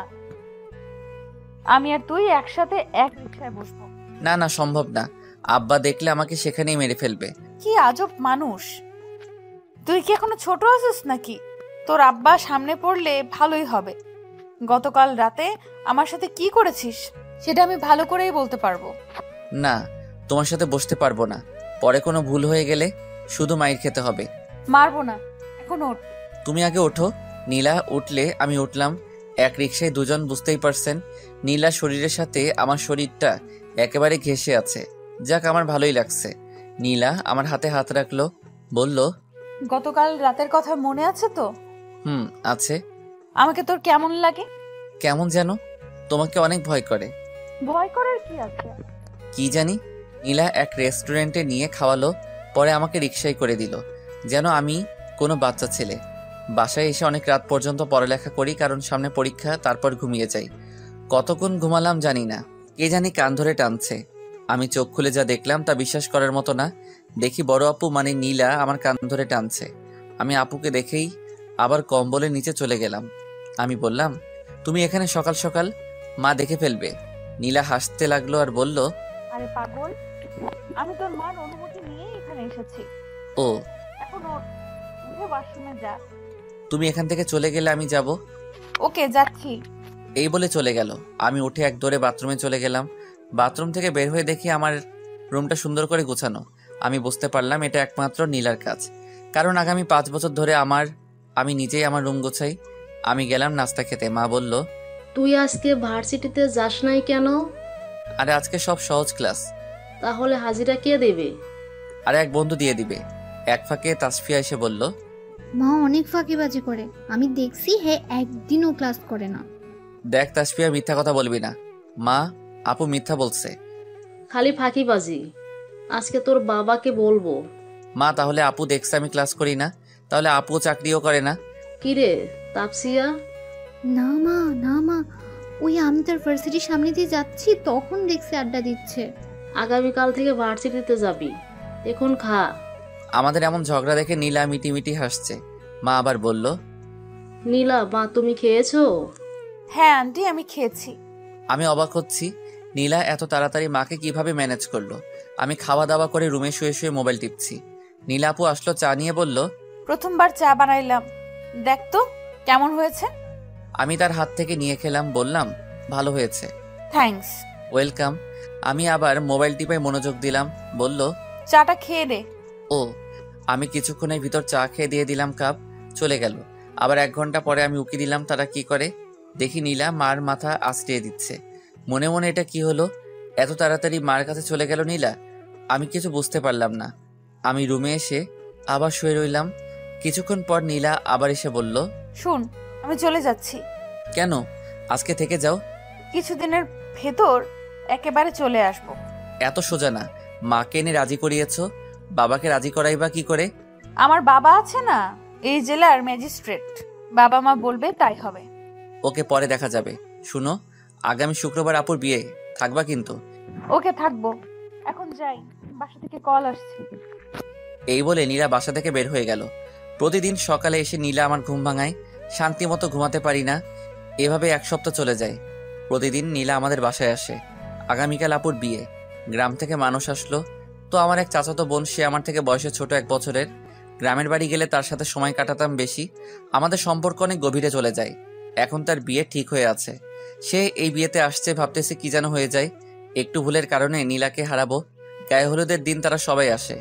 আমি আর তুই একসাথে এক রিক্সায় বসবো। না না, সম্ভব না। আব্বা দেখলে আমাকে সেখানেই মেরে ফেলবে। কি আজব মানুষ। তুই কি এখনো ছোট আছিস নাকি? তোর আব্বা সামনে পড়লে ভালোই হবে। গতকাল রাতে আমার সাথে কি করেছিস সেটা আমি ভালো করেই বলতে পারবো। না, তোমার সাথে বসতে পারবো না। পরে কোনো ভুল হয়ে গেলে শুধু মাইর খেতে হবে। মারবো না, এখন ওঠ। তুমি আগে ওঠো। নীলা উঠলে আমি উঠলাম। এক রিকশায় দুজন, বুঝতেই পারছেন। নীলার শরীরের সাথে আমার শরীরটা একেবারে ঘেঁষে আছে। যাক, আমার ভালোই লাগছে। নীলা আমার হাতে হাত রাখলো, বলল, গতকাল রাতের কথা মনে আছে তো? আছে। আমাকে তোর কেমন লাগে? কেমন যেন, তোমাকে অনেক ভয় করে। ভয় করার কি আছে? কি জানি। নীলা এক রেস্টুরেন্টে নিয়ে খাওয়ালো, পরে আমাকে রিকশায় করে দিল, যেন আমি কোনো বাচ্চা ছেলে। বাসায় এসে অনেক রাত পর্যন্ত পড়ালেখা করি, কারণ সামনে পরীক্ষা, তারপর ঘুমিয়ে যাই। কতক্ষণ ঘুমালাম জানি না, কে জানি কান ধরে টানছে। আমি চোখ খুলে যা দেখলাম তা বিশ্বাস করার মতো না। দেখি বড় আপু মানে নীলা আমার কান ধরে টানছে। আমি আপুকে দেখেই আবার কম্বলের নিচে চলে গেলাম। আমি বললাম, তুমি এখানে সকাল সকাল? মা দেখে ফেলবে। নীলা হাসতে লাগলো আর বলল, আরে পাগল, আমি তোর মার অনুমতি নিয়ে এখানে এসেছি। ও, এখন উঠে ওয়াশরুমে যা। তুমি এখান থেকে চলে গেলে আমি যাব। ওকে, যাচ্ছি। এই বলে চলে গেল। আমি উঠে এক দৌড়ে বাথরুমে চলে গেলাম। বাথরুম থেকে বের হয়ে দেখি আমার রুমটা সুন্দর করে গোছানো। আমি বুঝতে পারলাম এটা একমাত্র নীলার কাজ, কারণ আগামী 5 বছর ধরে আমি নিজেই আমার রুম গোছাই। আমি গেলাম নাস্তা খেতে। মা বলল, তুই আজকে ভার্সিটিতে যাস নাই কেন? আরে আজকে সব সহজ ক্লাস। তাহলে হাজিরা কে দেবে? আরে এক বন্ধু দিয়ে দিবে। এক ফাঁকে তাসফিয়া এসে বলল, মা অনেক ফাঁকিবাজি করে, আমি দেখছি হে একদিনও ক্লাস করে না। দেখ তাসফিয়া, মিথ্যা কথা বলবি না। মা, আপু মিথ্যা বলছে। খালি ফাঁকিবাজি। আজকে তোর বাবাকে বলবো। মা, তাহলে আপু দেখছে আমি ক্লাস করি না? তাহলে আপু চাকরিও করে না? কিরে তাপসিয়া? না মা, না মা, ওই আমি তার ভার্সিটির সামনে দিয়ে যাচ্ছি, তখন দেখছি আড্ডা দিচ্ছে। আগামীকাল থেকে ভার্সিটিতে যাবি, এখন খা। আমাদের এমন ঝগড়া দেখে নীলা মিটি হাসছে। মা আবার বলল, নীলা, মা তুমি খেয়েছো? হ্যাঁ আন্টি, আমি খেয়েছি। আমি অবাক হচ্ছি, নীলা এত তাড়াতাড়ি মাকে কিভাবে ম্যানেজ করলো। আমি খাওয়া দাওয়া করে রুমে শুয়ে শুয়ে মোবাইল টিপছি। নীলা আপু আসলো, চা নিয়ে বলল, প্রথমবার চা বানাইলাম, দেখ তো কেমন হয়েছে। আমি তার হাত থেকে নিয়ে খেলাম, বললাম, ভালো হয়েছে। থ্যাঙ্কস। ওয়েলকাম। আমি আবার মোবাইল টিপায় মনোযোগ দিলাম। বলল, চাটা খেয়ে দে। ও। আমি কিছুক্ষণের ভিতর চা খেয়ে দিয়ে দিলাম কাপ। চলে গেল। আবার 1 ঘন্টা পরে আমি উকি দিলাম তারা কি করে। দেখি নীলা মার মাথা আঁচড়িয়ে দিচ্ছে। মনে মনে এটা কি হলো, এত তাড়াতাড়ি মার কাছে চলে গেল নীলা। আমি কিছু বুঝতে পারলাম না। আমি রুমে এসে আবার শুয়ে রইলাম। কিছুক্ষণ পর নীলা আবার এসে বলল, শুন, আমি চলে যাচ্ছি। কেন? আজকে থেকে যাও। কিছুদিনের ভেতর একেবারে চলে আসবো। এত সোজা না। মাকে এনে রাজি করিয়েছ, বাবাকে রাজি করাইবা কি করে? আমার বাবা আছে না, এই জেলার ম্যাজিস্ট্রেট। বাবা মা বলবে তাই হবে। ওকে, পরে দেখা যাবে। শুনো, আগামী শুক্রবার আপুর বিয়ে, থাকবা কিন্তু? ওকে, থাকবো। এখন যাই, বাসা থেকে কল আসছে। এই বলে নীলা বাসা থেকে বের হয়ে গেল। প্রতিদিন সকালে এসে নীলা আমার ঘুম ভাঙায়। শান্তি মতো ঘুমাতে পারি না। এভাবে 1 সপ্তাহ চলে যায়। প্রতিদিন নীলা আমাদের বাসায় আসে। আগামীকাল আপুর বিয়ে। গ্রাম থেকে মানুষ আসলো। তো আমার এক চাচাতো বোন, সে আমার থেকে বয়সে ছোট 1 বছরের। গ্রামের বাড়ি গেলে তার সাথে সময় কাটাতাম বেশি। আমাদের সম্পর্ক অনেক গভীরে চলে যায়। এখন তার বিয়ে ঠিক হয়ে আছে। সে এই বিয়েতে আসছে, ভাবতেছে কি যেন হয়ে যায়। একটু ভুলের কারণে নীলাকে হারাবো। গায়ে হলুদের দিন তারা সবাই আসে।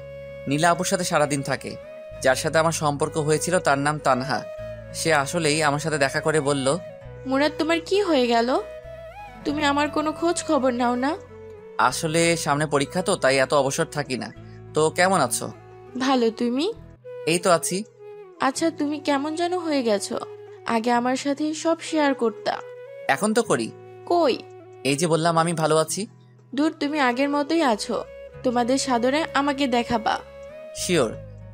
নীলা আপুর সাথে সারাদিন থাকে। যার সাথে আমার সম্পর্ক হয়েছিল তার নাম তানহা। সে আসলেই আমার সাথে দেখা করে বলল, মুরাদ, তোমার কি হয়ে গেল? তুমি আমার কোনো খোঁজ খবর নাও না? আসলে সামনে পরীক্ষা তো, তাই এত অবসর থাকি না। তো কেমন আছো? ভালো, তুমি? এই তো আছি। আচ্ছা, তুমি কেমন যেন হয়ে গেছো। আগে আমার সাথে সব শেয়ার করতা। এখন তো করি। কই? এই যে বললাম আমি ভালো আছি। দূর, তুমি আগের মতোই আছো। তোমাদের সাদরে আমাকে দেখাবা। শিওর।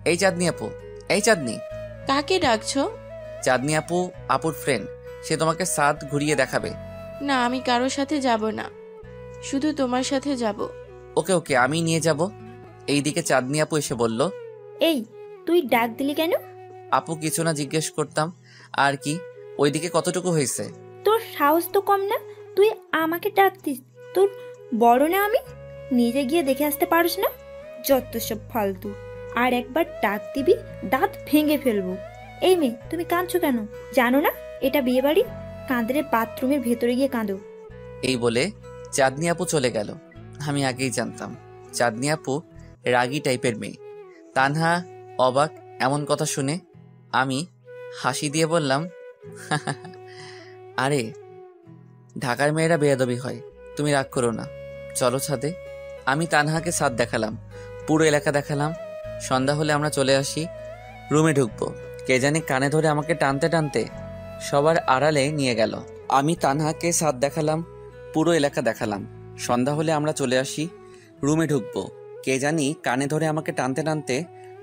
এই চাঁদনি আপু। এই চাঁদনি। কাকে ডাকছো? চাঁদনি আপু আপুর ফ্রেন্ড। সে তোমাকে সাদ ঘুরিয়ে দেখাবে। না, আমি কারোর সাথে যাব না, শুধু তোমার সাথে যাব। ওকে ওকে, আমি নিয়ে যাব। এইদিকে চাঁদনি আপু এসে বলল, এই তুই ডাক দিলি কেন? আপু কিছু না, জিজ্ঞেস করতাম। আর কি? ওইদিকে কতটুকু হয়েছে? তোর সাহস তো কম না, তুই আমাকে ডাকতিস? তোর বড় না আমি? নিজে গিয়ে দেখে আসতে পারিস না? যত সব ফালতু। আর একবার ডাক দিবি, দাঁত ভেঙে ফেলবো। এই মেয়ে, তুমি কাঁদছো কেন? জানো না এটা বিয়ে বাড়ি? কাঁদলে বাথরুমের ভেতরে গিয়ে কাঁদো। এই বলে চাঁদনি আপু চলে গেল। আমি আগেই জানতাম চাঁদনি আপু রাগী টাইপের মেয়ে। তানহা অবাক এমন কথা শুনে। আমি হাসি দিয়ে বললাম, আরে ঢাকার মেয়েরা বেয়াদবি হয়, তুমি রাগ করো না, চলো ছাদে। আমি তানহাকে ছাদ দেখালাম, পুরো এলাকা দেখালাম। সন্ধ্যা হলে আমরা চলে আসি, রুমে ঢুকবো। কে জানি কানে ধরে আমাকে টানতে টানতে সবার আড়ালে নিয়ে গেল। আমি তানহাকে ছাদ দেখালাম, পুরো এলাকা দেখালাম। সন্ধ্যা হলে আমরা চলে আসি, রুমে ঢুকবো। কে জানি কানে ধরে আমাকে টানতে টানতে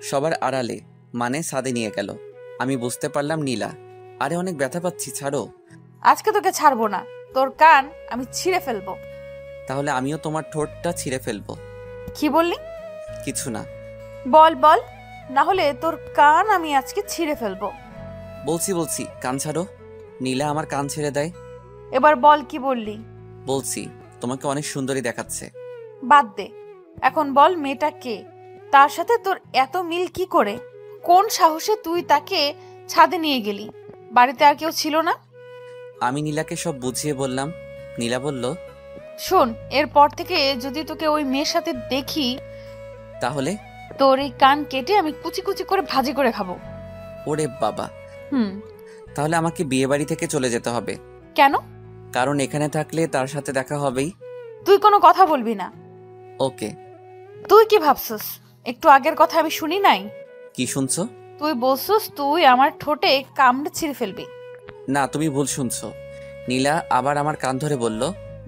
সবার আড়ালে মানে ছাদে নিয়ে গেল। আমি বুঝতে পারলাম নীলা। আরে অনেক ব্যথা পাচ্ছি, ছাড়ো। আজকে তোকে ছাড়বো না, তোর কান আমি ছিঁড়ে ফেলবো। তাহলে আমিও তোমার ঠোঁটটা ছিঁড়ে ফেলবো। কি বললি? কিছু না। বল বল, না হলে তোর কান আমি আজকে ছিঁড়ে ফেলবো। বলছি কান ছাড়ো। নীলা আমার কান ছেড়ে দেয়। এবার বল কি বললি? বলছি তোমাকে অনেক সুন্দরী দেখাচ্ছে। বাদ দে, এখন বল মেয়েটা কে? তার সাথে তোর এত মিল কি করে? কোন সাহসে তুই তাকে ছাদে নিয়ে গেলি? বাড়িতে আর কেউ ছিল না? আমি নীলাকে সব বুঝিয়ে বললাম। নীলা বলল, শোন, এরপর থেকে যদি তোকে ওই মেয়ের সাথে দেখি তাহলে তোর এই কান কেটে আমি কুচি কুচি করে ভাজি করে খাবো। ওরে বাবা, তাহলে আমাকে বিয়ে বাড়ি থেকে চলে যেতে হবে। কেন? কারণ এখানে থাকলে তার সাথে দেখা হবেই। তুই কোনো কথা বলবি না। ওকে। তুই কি ভাবছিস একটু আগের কথা আমি শুনি নাই? কি শুনছো? তুই বলছিস তুই আমার ঠোঁটে কামড়ে ছিঁড়ে ফেলবি। না, তুমি ভুল শুনছো। নীলা আবার আমার কান ধরে বলল,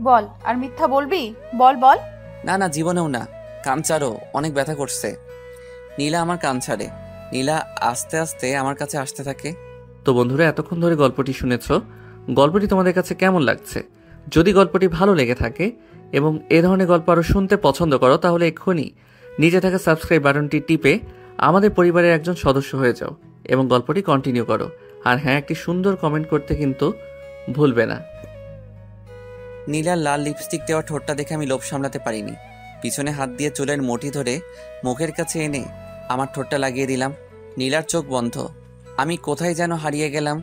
বল, আর মিথ্যা বলবি? বল বল। না জীবনেও না, কান ছাড়ো, অনেক ব্যথা করছে। নীলা আমার কান ছাড়ে। নীলা আস্তে আস্তে আমার কাছে আসতে থাকে। তো বন্ধুরা, এতক্ষণ ধরে গল্পটি শুনেছো। গল্পটি তোমাদের কাছে কেমন লাগছে? যদি গল্পটি ভালো লেগে থাকে এবং এ ধরনের গল্প আরও শুনতে পছন্দ করো, তাহলে এক্ষুনি নিচে থাকা সাবস্ক্রাইব বাটনটি টিপে আমাদের পরিবারের একজন সদস্য হয়ে যাও এবং গল্পটি কন্টিনিউ করো। আর হ্যাঁ, একটি সুন্দর কমেন্ট করতে কিন্তু ভুলবে না। নীলার লাল লিপস্টিক দেওয়া ঠোঁটটা দেখে আমি লোভ সামলাতে পারিনি। পিছনে হাত দিয়ে চুলের মুঠি ধরে মুখের কাছে এনে আমার ঠোঁটটা লাগিয়ে দিলাম। নীলার চোখ বন্ধ। আমি কোথায় যেন হারিয়ে গেলাম।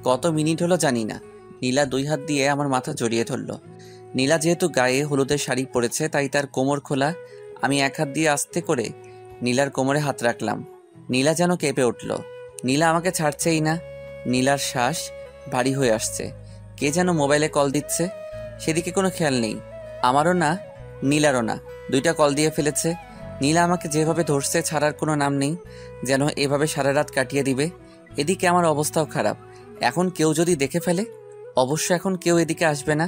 কত মিনিট হলো জানি না। নীলা 2 হাত দিয়ে আমার মাথা জড়িয়ে ধরল। নীলা যেহেতু গায়ে হলুদের শাড়ি পরেছে, তাই তার কোমর খোলা। আমি 1 হাত দিয়ে আস্তে করে নীলার কোমরে হাত রাখলাম। নীলা যেন কেঁপে উঠল। নীলা আমাকে ছাড়ছেই না। নীলার শ্বাস ভারী হয়ে আসছে। কে যেন মোবাইলে কল দিচ্ছে, সেদিকে কোনো খেয়াল নেই। আমারও না, নীলারও না। 2টা কল দিয়ে ফেলেছে। নীলা আমাকে যেভাবে ধরছে, ছাড়ার কোনো নাম নেই, যেন এভাবে সারা রাত কাটিয়ে দিবে। এদিকে আমার অবস্থাও খারাপ। এখন কেউ যদি দেখে ফেলে? অবশ্য এখন কেউ এদিকে আসবে না।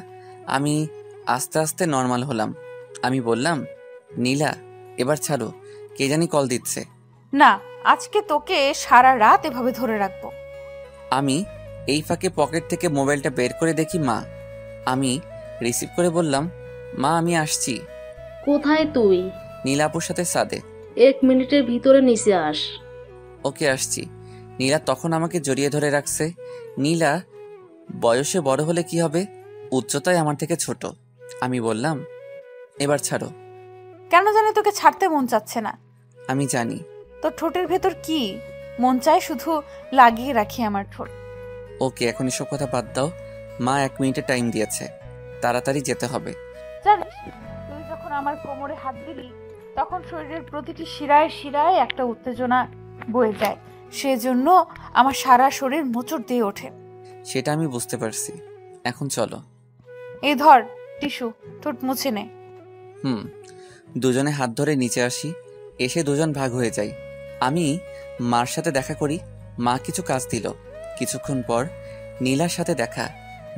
আমি আস্তে আস্তে নর্মাল হলাম। আমি বললাম, নীলা এবার ছাড়ো, কে জানি কল দিচ্ছে। না, আজকে তোকে সারা রাত এভাবে ধরে রাখবো। আমি এই ফাঁকে পকেট থেকে মোবাইলটা বের করে দেখি মা। আমি রিসিভ করে বললাম, মা আমি আসছি। কোথায় তুই? নীলাপুর সাথে সাদে। 1 মিনিটের ভিতরে নিচে আস। ওকে আসছি। নীলা তখন আমাকে জড়িয়ে ধরে রাখছে। নীলা বয়সে বড় হলে কি হবে, উচ্চতায় আমার থেকে ছোট। আমি বললাম, এবার ছাড়ো। কেন জানি তোকে ছাড়তে মন চাচ্ছে না। আমি জানি। তোর ঠোঁটের ভেতর কি মন চায় শুধু লাগিয়ে রাখি আমার ঠোঁট। ওকে, এখন এসব কথা বাদ দাও। মা 1 মিনিটের টাইম দিয়েছে, তাড়াতাড়ি যেতে হবে। জানিস, তুই যখন আমার কোমরে হাত দিলি তখন শরীরের প্রতিটি শিরায় শিরায় একটা উত্তেজনা বয়ে যায়। সেজন্য আমার সারা শরীর মোচড় দিয়ে ওঠে। সেটা আমি বুঝতে পারছি। এখন চলো। এই ধর টিস্যু, ঠোঁট মুছে নে। দুজনে হাত ধরে নিচে আসি। এসে দুজন ভাগ হয়ে যাই। আমি মার সাথে দেখা করি। মা কিছু কাজ দিল। কিছুক্ষণ পর নীলার সাথে দেখা।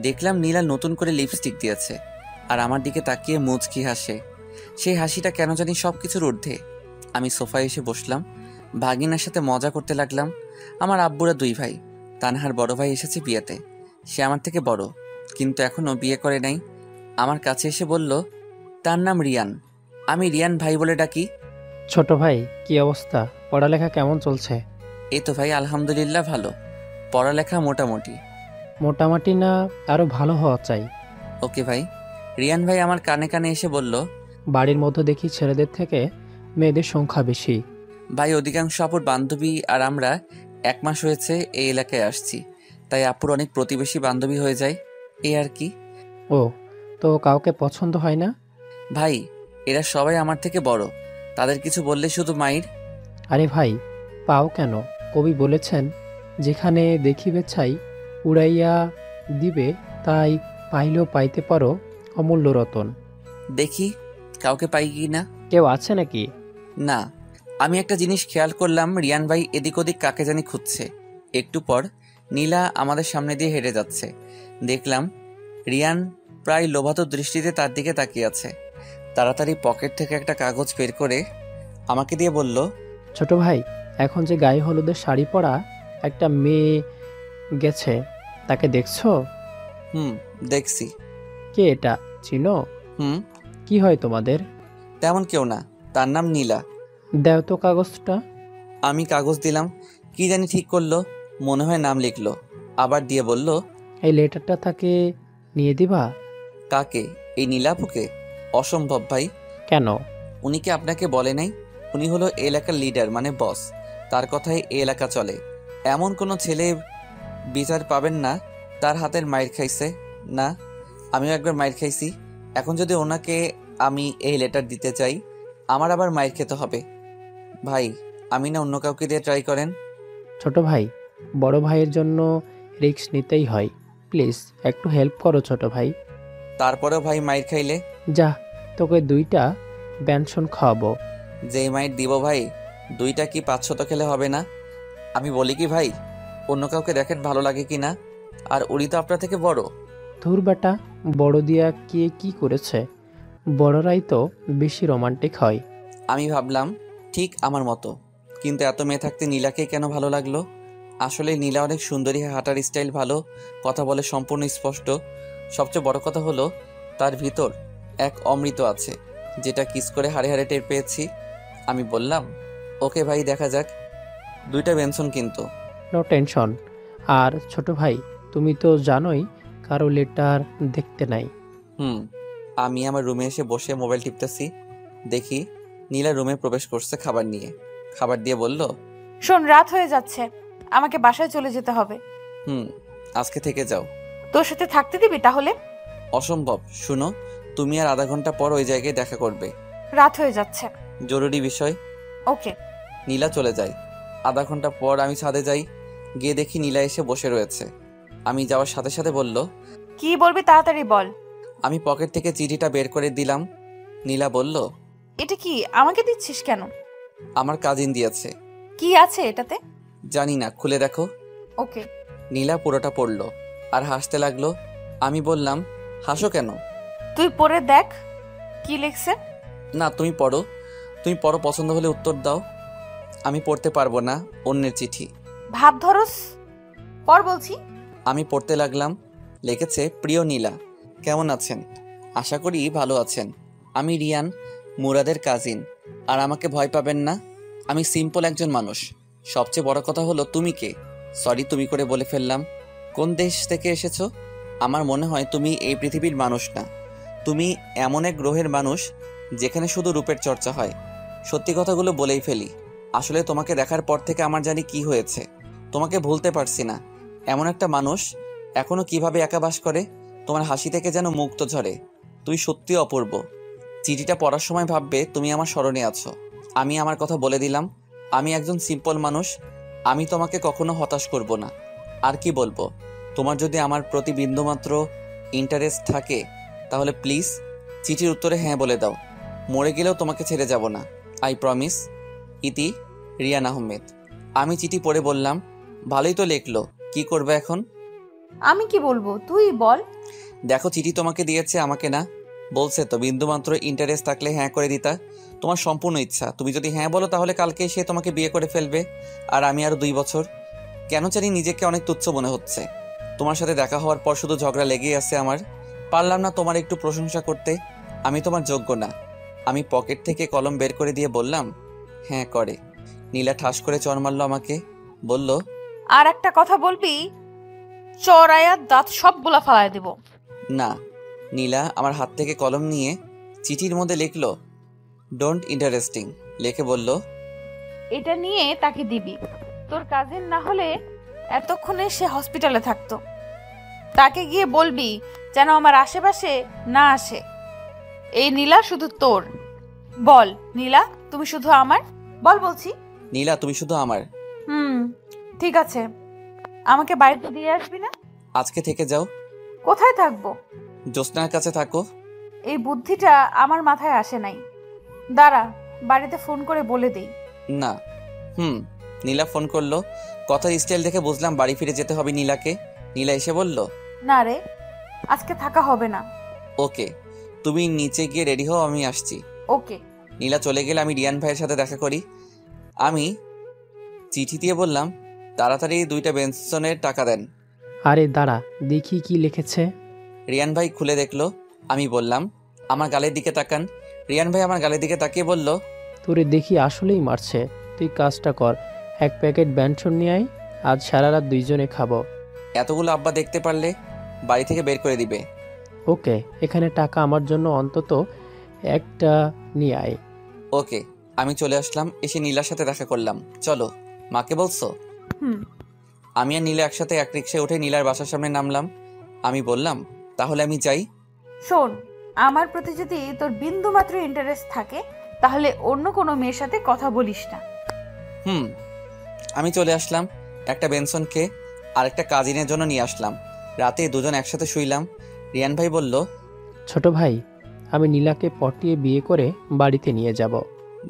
দেখলাম নীলা নতুন করে লিপস্টিক দিয়েছে আর আমার দিকে তাকিয়ে মুচকি হাসে। সেই হাসিটা কেন জানি সবকিছুর ঊর্ধ্বে। আমি সোফায় এসে বসলাম। ভাগিনার সাথে মজা করতে লাগলাম। আমার আব্বুরা 2 ভাই। তানহার বড় ভাই এসেছে বিয়েতে। সে আমার থেকে বড়, কিন্তু এখনো বিয়ে করে নাই। আমার কাছে এসে বলল, তার নাম রিয়ান। আমি রিয়ান ভাই বলে ডাকি। ছোট ভাই, কি অবস্থা? পড়ালেখা কেমন চলছে? এই তো ভাই, আলহামদুলিল্লাহ ভালো। পড়ালেখা মোটামুটি। মোটামুটি না, আরো ভালো হওয়া চাই। ওকে ভাই। রিয়ান ভাই আমার কানে কানে এসে বলল, বাড়ির মধ্যে দেখি ছেলেদের থেকে মেয়েদের সংখ্যা বেশি। ভাই অধিকাংশ আপুর বান্ধবী আর আমরা 1 মাস হয়েছে এই এলাকায় আসছি, তাই আপুর অনেক প্রতিবেশী বান্ধবী হয়ে যায়, এই আর কি। ও, তো কাউকে পছন্দ হয় না? ভাই এরা সবাই আমার থেকে বড়, তাদের কিছু বললে শুধু মাইর। আরে ভাই, পাও কেন? কবি বলেছেন, যেখানে দেখিবে ছাই উড়াইয়া দিবে, তাই পাইলেও পাইতে পারো অমূল্য রতন। দেখি কাউকে পাই কি না। কেউ আছে নাকি? না, আমি একটা জিনিস খেয়াল করলাম, রিয়ান ভাই এদিক ওদিক কাকে জানি খুঁজছে। একটু পর নীলা আমাদের সামনে দিয়ে হেঁটে যাচ্ছে। দেখলাম রিয়ান প্রায় লোভাতুর দৃষ্টিতে তার দিকে তাকিয়ে আছে। তাড়াতাড়ি পকেট থেকে একটা কাগজ বের করে আমাকে দিয়ে বলল, ছোট ভাই, এখন যে গায়ে হলুদের শাড়ি পরা একটা মেয়ে গেছে, তাকে দেখছো? দেখছি। কে এটা, চিনো? কি হয় তোমাদের? তেমন কেউ না, তার নাম নীলা। দাও তো কাগজটা। আমি কাগজ দিলাম, কি জানি ঠিক করলো, মনে হয় নাম লিখলো, আবার দিয়ে বলল, এই লেটারটা তাকে নিয়ে দিবা। কাকে? এই নীলাপুকে? অসম্ভব ভাই। কেন? উনি কি আপনাকে বলে নাই? উনি হলো এই এলাকার লিডার, মানে বস। তার কথায় এই এলাকা চলে। এমন কোনো ছেলে বিচার পাবেন না তার হাতের মাইর খাইছে না। আমিও একবার মাইর খাইছি। এখন যদি ওনাকে আমি এই লেটার দিতে চাই, আমার আবার মাইর খেতে হবে। ভাই আমি না অন্য কাউকে দিয়ে ট্রাই করেন। ছোট ভাই, বড় ভাইয়ের জন্য রিস্ক নিতেই হয়, প্লিজ একটু হেল্প করো ছোট ভাই। তারপরেও ভাই মাইর খাইলে? যা, তোকে 2টা ব্যঞ্জন খাওয়াবো। যেই মাইর দিব ভাই, 2টা কি 500 তো খেলে হবে না? আমি বলি কি ভাই, অন্য কাউকে দেখেন ভালো লাগে কি না? আর উনি তো আপনার থেকে বড়। ধুর বেটা, বড় দিয়া কে কি করেছে? বড়রাই তো বেশি রোমান্টিক হয়। আমি ভাবলাম ঠিক আমার মতো, কিন্তু এত মেয়ে থাকতে নীলাকে কেন ভালো লাগলো? আসলে নীলা অনেক সুন্দরী, হাঁটার স্টাইল ভালো, কথা বলে সম্পূর্ণ স্পষ্ট। সবচেয়ে বড় কথা হলো তার ভিতর এক অমৃত আছে, যেটা কিস করে হাড়ে হাড়ে টের পেয়েছি। আমি বললাম, ওকে ভাই দেখা যাক, 2টা বেনসন কিন্তু। No tension. আর ছোট ভাই, তুমি তো জানোই কারো লেটার দেখতে নাই। আমি আমার রুমে এসে বসে মোবাইল টিপতেছি, দেখি নীলা রুমে প্রবেশ করছে খাবার নিয়ে। খাবার দিয়ে বলল, শোন, রাত হয়ে যাচ্ছে, আমাকে বাসায় চলে যেতে হবে। আজকে থেকে যাও। তোর সাথে থাকতে দিবি তাহলে? অসম্ভব। শুনো, তুমি আর আধা ঘন্টা পর ওই জায়গায় দেখা করবে। রাত হয়ে যাচ্ছে। জরুরি বিষয়। ওকে। নীলা চলে যায়। আধা ঘন্টা পর আমি ছাদে যাই, গিয়ে দেখি নীলা এসে বসে রয়েছে। আমি যাওয়ার সাথে সাথে বলল, কি বলবি তাড়াতাড়ি বল। আমি পকেট থেকে চিঠিটা বের করে দিলাম। নীলা বলল, এটা কি আমাকে দিচ্ছিস কেন? আমার কাজিন দিয়েছে। কি আছে এটাতে? জানি না, খুলে দেখো। ওকে। নীলা পুরোটা পড়লো আর হাসতে লাগলো। আমি বললাম, হাসো কেন? তুই পড়ে দেখ কি লিখছে। না, তুমি পড়ো, তুমি পড়ো, পছন্দ হলে উত্তর দাও। আমি পড়তে পারবো না, অন্যের চিঠি। ভাব ধরস, পড় বলছি। আমি পড়তে লাগলাম। লিখেছে, প্রিয় নীলা, কেমন আছেন? আশা করি ভালো আছেন। আমি রিয়ান, মুরাদের কাজিন, আর আমাকে ভয় পাবেন না। আমি সিম্পল একজন মানুষ। সবচেয়ে বড় কথা হলো তুমি কে? সরি তুমি করে বলে ফেললাম। কোন দেশ থেকে এসেছো? আমার মনে হয় তুমি এই পৃথিবীর মানুষ না, তুমি এমন এক গ্রহের মানুষ যেখানে শুধু রূপের চর্চা হয়। সত্যি কথাগুলো বলেই ফেলি, আসলে তোমাকে দেখার পর থেকে আমার জানি কি হয়েছে। তোমাকে ভুলতে পারছি না। এমন একটা মানুষ এখনো কিভাবে একা বাস করে? তোমার হাসি থেকে যেন মুক্ত ঝরে। তুই সত্যি অপূর্ব। চিঠিটা পড়ার সময় ভাববে তুমি আমার স্মরণে আছো। আমি আমার কথা বলে দিলাম, আমি একজন সিম্পল মানুষ। আমি তোমাকে কখনো হতাশ করব না। আর কি বলবো, তোমার যদি আমার প্রতি বিন্দুমাত্র ইন্টারেস্ট থাকে তাহলে প্লিজ চিঠির উত্তরে হ্যাঁ বলে দাও। মরে গেলেও তোমাকে ছেড়ে যাব না, আই প্রমিস। ইতি, রিয়ান আহমেদ। আমি চিঠি পড়ে বললাম, ভালোই তো লেখলো, কি করবে এখন? আমি কি বলবো, তুই বল। দেখো, চিঠি তোমাকে দিয়েছে, আমাকে না। বলছে তো বিন্দুমাত্র ইন্টারেস্ট থাকলে হ্যাঁ করে দিতা। তোমার সম্পূর্ণ ইচ্ছা। তুমি যদি হ্যাঁ বলো তাহলে কালকে সে তোমাকে বিয়ে করে ফেলবে, আর আমি আরো 2 বছর। কেন জানি নিজেকে অনেক তুচ্ছ মনে হচ্ছে। তোমার সাথে দেখা হওয়ার পর শুধু ঝগড়া লেগেই আছে আমার। পারলাম না তোমার একটু প্রশংসা করতে। আমি তোমার যোগ্য না। আমি পকেট থেকে কলম বের করে দিয়ে বললাম, হ্যাঁ করে। নীলা ঠাস করে চড় মারলো আমাকে, বলল, আর একটা কথা বলবি, চড়াইয়া দাঁত সবগুলা ফালাই দেব। না। নীলা আমার হাত থেকে কলম নিয়ে চিঠির মধ্যে লিখলো, ডোন্ট ইন্টারেস্টিং লিখে বলল, এটা নিয়ে তাকে দিবি। তোর কাজিন না হলে এতক্ষণে সে হসপিটালে থাকতো। তাকে গিয়ে বলবি যেন আমার আশেপাশে না আসে। এই নীলা শুধু তোর। বল নীলা, তুমি শুধু আমার। বল বলছি। নীলা তুমি শুধু আমার। ঠিক আছে, আমাকে বাড়িতে দিয়ে আসবি না? আজকে থেকে যাও। কোথায় থাকবো? জ্যোৎস্নার কাছে থাকো। এই বুদ্ধিটা আমার মাথায় আসে নাই। দাঁড়া, বাড়িতে ফোন করে বলে দেই। না। নীলা ফোন করলো। কথার স্টাইল দেখে বুঝলাম বাড়ি ফিরে যেতে হবে নীলাকে। নীলা এসে বলল, না রে, আজকে থাকা হবে না। ওকে, তুমি নিচে গিয়ে রেডি হও, আমি আসছি। ওকে। নীলা চলে গেলে আমি রিয়ান ভাইয়ের সাথে দেখা করি। আমি চিঠি দিয়ে বললাম, তাড়াতাড়ি 2টা বেনসনের টাকা দেন। আরে দাঁড়া, দেখি কি লিখেছে। রিয়ান ভাই খুলে দেখলো। আমি বললাম, আমার গালের দিকে তাকান। রিয়ান ভাই আমার গালের দিকে তাকিয়ে বলল, তোরে দেখি আসলেই মারছে। তুই কাজটা কর, 1 প্যাকেট ব্যানসন নিয়ে আয়, আজ সারা রাত 2জনে খাবো। এতগুলো আব্বা দেখতে পারলে বাড়ি থেকে বের করে দিবে। ওকে, এখানে টাকা আমার জন্য অন্তত একটা নিয়ে আয়। ওকে। আমি চলে আসলাম। এসে নীলার সাথে দেখা করলাম। চলো। মাকে বলছো? আমি আর নীলা একসাথে এক রিক্সায় উঠে নীলার বাসার সামনে নামলাম। আমি বললাম, তাহলে আমি যাই? শোন, আমার প্রতি যদি তোর বিন্দু মাত্র ইন্টারেস্ট থাকে তাহলে অন্য কোনো মেয়ের সাথে কথা বলিস না। আমি চলে আসলাম। একটা বেনসন খেয়ে আর একটা কাজিনের জন্য নিয়ে আসলাম। রাতে 2জন একসাথে শুইলাম। রিয়ান ভাই বলল, ছোট ভাই, আমি নীলাকে পটিয়ে বিয়ে করে বাড়িতে নিয়ে যাব।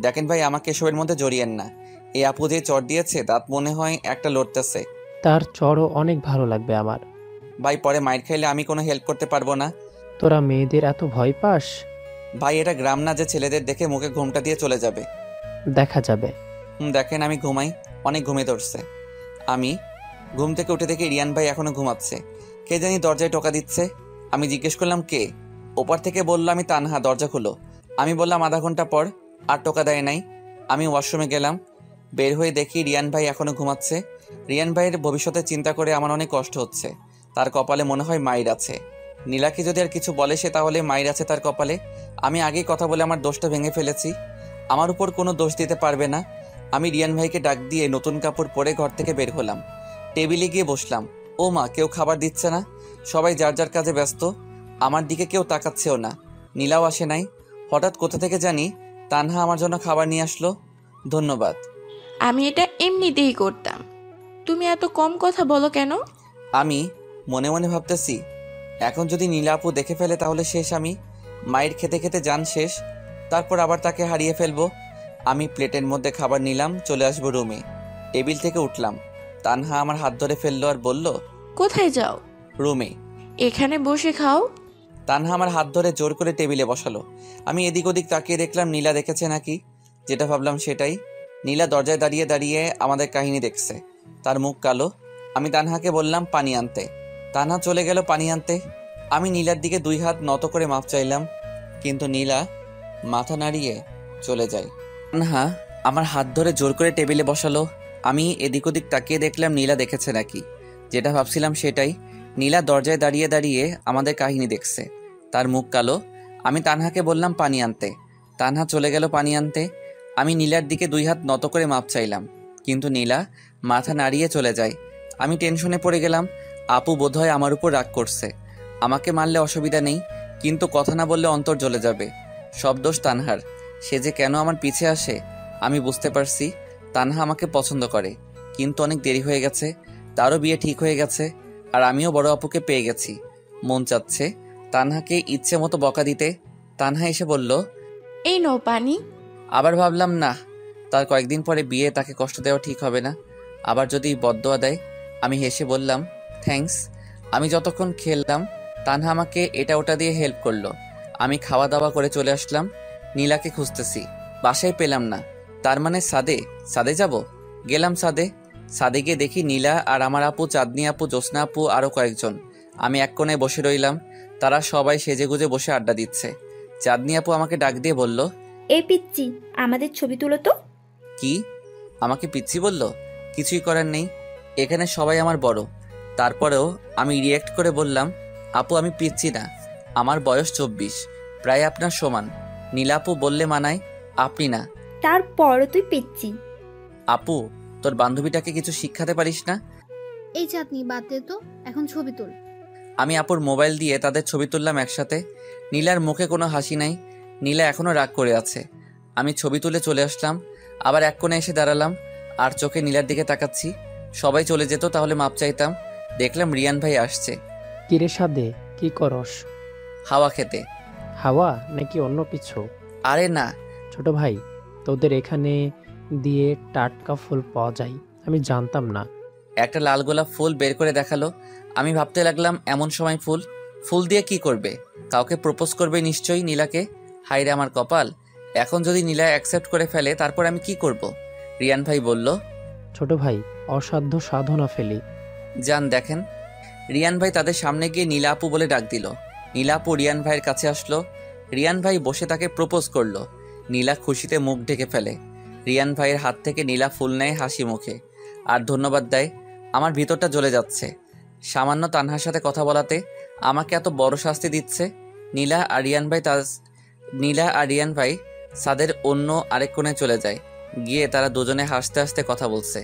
দেখেন ভাই, আমাকে এসবের মধ্যে জড়িয়েন না। এই আপু যে চড় দিয়েছে দাঁত মনে হয় একটা লড়তেছে। তার চড়ও অনেক ভালো লাগবে আমার। ভাই পরে মাইর খাইলে আমি কোনো হেল্প করতে পারবো না। তোরা মেয়েদের এত ভয় পাস? ভাই এটা গ্রাম না যে ছেলেদের দেখে মুখে ঘুমটা দিয়ে চলে যাবে। দেখা যাবে। দেখেন আমি ঘুমাই, অনেক ঘুমিয়ে ধরছে। আমি ঘুম থেকে উঠে দেখি রিয়ান ভাই এখনো ঘুমাচ্ছে। কে জানি দরজায় টোকা দিচ্ছে। আমি জিজ্ঞেস করলাম কে। ওপার থেকে বলল, আমি তানহা, দরজা খুলো। আমি বললাম আধা ঘন্টা পর। আর টোকা দেয় নাই। আমি ওয়াশরুমে গেলাম। বের হয়ে দেখি রিয়ান ভাই এখনো ঘুমাচ্ছে। রিয়ান ভাইয়ের ভবিষ্যতের চিন্তা করে আমার অনেক কষ্ট হচ্ছে। তার কপালে মনে হয় মাইর আছে। নীলাকে যদি আর কিছু বলে সে তাহলে মাইর আছে তার কপালে। আমি আগেই কথা বলে আমার দোষটা ভেঙে ফেলেছি। আমার উপর কোনো দোষ দিতে পারবে না। আমি রিয়ান ভাইকে ডাক দিয়ে নতুন কাপড় পরে ঘর থেকে বের হলাম। টেবিলে গিয়ে বসলাম। ও মা, কেউ খাবার দিচ্ছে না। সবাই যার যার কাজে ব্যস্ত। আমার দিকে কেউ তাকাচ্ছেও না। নীলাও আসে নাই। হঠাৎ কোথা থেকে জানি তানহা আমার জন্য খাবার নিয়ে আসলো। ধন্যবাদ। আমি এটা এমনিতেই করতাম। তুমি এত কম কথা বলো কেন? আমি মনে মনে ভাবতেছি, এখন যদি নীলা আপু দেখে ফেলে তাহলে শেষ। আমি মায়ের খেতে খেতে জান শেষ। তারপর আবার তাকে হারিয়ে ফেলবো। আমি প্লেটের মধ্যে খাবার নিলাম, চলে আসবো রুমে। টেবিল থেকে উঠলাম। তানহা আমার হাত ধরে ফেললো আর বলল, কোথায় যাও? রুমে। এখানে বসে খাও। তানহা আমার হাত ধরে জোর করে টেবিলে বসালো। আমি এদিক ওদিক তাকিয়ে দেখলাম নীলা দেখেছে নাকি। যেটা ভাবলাম সেটাই। নীলা দরজায় দাঁড়িয়ে দাঁড়িয়ে আমাদের কাহিনী দেখছে। তার মুখ কালো। আমি তানহাকে বললাম পানি আনতে। তানহা চলে গেল পানি আনতে। আমি নীলার দিকে 2 হাত নত করে মাপ চাইলাম, কিন্তু নীলা মাথা নাড়িয়ে চলে যায়। তানহা আমার হাত ধরে জোর করে টেবিলে বসালো। আমি এদিক ওদিক তাকিয়ে দেখলাম নীলা দেখেছে নাকি। যেটা ভাবছিলাম সেটাই। নীলা দরজায় দাঁড়িয়ে দাঁড়িয়ে আমাদের কাহিনী দেখছে। তার মুখ কালো। আমি তানহাকে বললাম পানি আনতে। তানহা চলে গেল পানি আনতে। আমি নীলার দিকে 2 হাত নত করে মাপ চাইলাম, কিন্তু নীলা মাথা নাড়িয়ে চলে যায়। আমি টেনশনে পড়ে গেলাম। আপু বোধহয় আমার উপর রাগ করছে। আমাকে মারলে অসুবিধা নেই, কিন্তু কথা না বললে অন্তর জ্বলে যাবে। সব দোষ তানহার। সে যে কেন আমার পিছে আসে আমি বুঝতে পারছি। তানহা আমাকে পছন্দ করে, কিন্তু অনেক দেরি হয়ে গেছে। তারও বিয়ে ঠিক হয়ে গেছে, আর আমিও বড় আপুকে পেয়ে গেছি। মন চাচ্ছে তানহাকে ইচ্ছে মতো বকা দিতে। তানহা এসে বলল, এই নাও পানি। আবার ভাবলাম না, তার কয়েকদিন পরে বিয়ে, তাকে কষ্ট দেওয়া ঠিক হবে না। আবার যদি বদদোয়া দেয়। আমি হেসে বললাম, থ্যাঙ্কস। আমি যতক্ষণ খেললাম তানহা আমাকে এটা ওটা দিয়ে হেল্প করলো। আমি খাওয়া দাওয়া করে চলে আসলাম। নীলাকে খুঁজতেছি, বাসায় পেলাম না। তার মানে সাদে যাব। গেলাম সাদে গিয়ে দেখি নীলা আর আমার আপু, চাঁদনি আপু, জ্যোৎস্না আপু, আরও কয়েকজন। আমি এক কোণায় বসে রইলাম। তারা সবাই সেজেগুজে বসে আড্ডা দিচ্ছে। চাঁদনি আপু আমাকে ডাক দিয়ে বলল, এই পিচ্চি, আমাদের ছবি তুলো তো। কি? আমাকে পিচ্ছি বলল? কিছুই করার নেই, এখানে সবাই আমার বড়। তারপরেও আমি রিয়েক্ট করে বললাম, আপু আমি পিচ্ছি না, আমার বয়স 24, প্রায় আপনার সমান। নীলা আপু বললে মানায়, আপনি না। তারপরও তুই পিচ্চি। আপু, তোর বান্ধবীটাকে কিছু শিক্ষাতে পারিস না? এই চাঁদনি বাদ দে তো, এখন ছবি তোল। আমি আপুর মোবাইল দিয়ে তাদের ছবি তুললাম একসাথে। নীলার মুখে কোনো হাসি নাই, নীলা এখনো রাগ করে আছে। আমি ছবি তুলে চলে আসলাম, আবার এক কোণে এসে দাঁড়ালাম আর চোখে নীলার দিকে তাকাচ্ছি। সবাই চলে যেত তাহলে মাপ চাইতাম। দেখলাম রিয়ান ভাই আসছে। কিরে সাদে, কি করস? হাওয়া খেতে। হাওয়া নাকি অন্য কিছু? আরে না। ছোট ভাই, তোদের এখানে দিয়ে টাটকা ফুল পাওয়া যায়? আমি জানতাম না। একটা লাল গোলাপ ফুল বের করে দেখালো। আমি ভাবতে লাগলাম এমন সময় ফুল দিয়ে কি করবে? কাউকে প্রপোজ করবে নিশ্চয়ই নীলাকে। হাইরে আমার কপাল, এখন যদি নীলা অ্যাকসেপ্ট করে ফেলে তারপর আমি কি করব? রিয়ান ভাই বলল, ছোট ভাই, অসাধ্য সাধনা ফেলি। যান দেখেন। রিয়ান ভাই তাদের সামনে গিয়ে নীলা আপু বলে ডাক দিল। নীলা আপু রিয়ান ভাইয়ের কাছে আসলো। রিয়ান ভাই বসে তাকে প্রপোজ করলো। নীলা খুশিতে মুখ ঢেকে ফেলে। রিয়ান ভাইয়ের হাত থেকে নীলা ফুল নেয় হাসি মুখে আর ধন্যবাদ দেয়। আমার ভিতরটা জ্বলে যাচ্ছে। সামান্য তানহার সাথে কথা বলাতে আমাকে এত বড় শাস্তি দিচ্ছে। নীলা আর রিয়ান ভাই সাদের অন্য আরেক কোণে চলে যায়। গিয়ে তারা দুজনে হাসতে হাসতে কথা বলছে।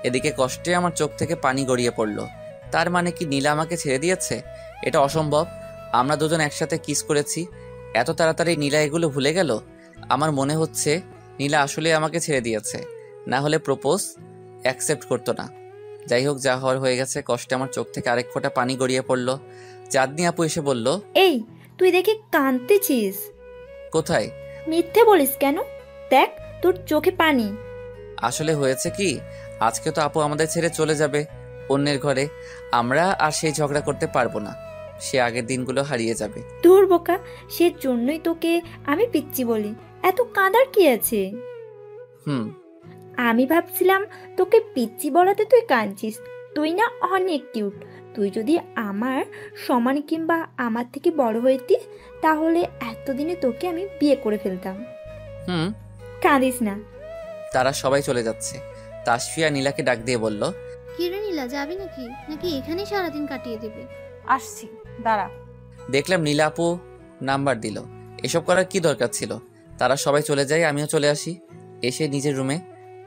এদিকে কষ্টে আমার চোখ থেকে পানি গড়িয়ে পড়ল। তার মানে কি নীলা আমাকে ছেড়ে দিয়েছে? এটা অসম্ভব। আমরা দুজন একসাথে কিস করেছি, এত তাড়াতাড়ি নীলা এগুলো ভুলে গেল? আমার মনে হচ্ছে নীলা আসলে আমাকে ছেড়ে দিয়েছে, না হলে প্রপোজ অ্যাকসেপ্ট করতো না। যাই হোক, যা হওয়ার হয়ে গেছে। কষ্টে আমার চোখ থেকে আরেক ফোঁটা পানি গড়িয়ে পড়ল। চাঁদনি আপু এসে বলল, এই তুই দেখি কাঁদতেছিস। কোথায়? মিথ্যে বলিস কেন? দেখ তোর চোখে পানি। আসলে হয়েছে কি, আজকে তো আপু আমাদের ছেড়ে চলে যাবে অন্যের ঘরে। আমরা আর সেই ঝগড়া করতে পারবো না। সে আগের দিনগুলো হারিয়ে যাবে। দূর বোকা, সে জন্যই তোকে আমি পিচ্ছি বলি। এত কাঁদার কি আছে? আমি ভাবছিলাম তোকে পিচ্ছি বলাতে তুই কাঁদছিস। তুই না অনেক কিউট। তুই যদি আমার সমান কিংবা আমার থেকে বড় হইতিস তাহলে এতদিনে তোকে আমি বিয়ে করে ফেলতাম। কাঁদিস না। তারা সবাই চলে যাচ্ছে। তাসফিয়া নীলাকে ডাক দিয়ে বলল, কিরে নীলা, যাবি নাকি নাকি এখানেই সারাদিন কাটিয়ে দিবি? আসছি, দাঁড়া। দেখলাম নীলা আপু নাম্বার দিল। এসব করার কি দরকার ছিল? তারা সবাই চলে যায়, আমিও চলে আসি। এসে নিজের রুমে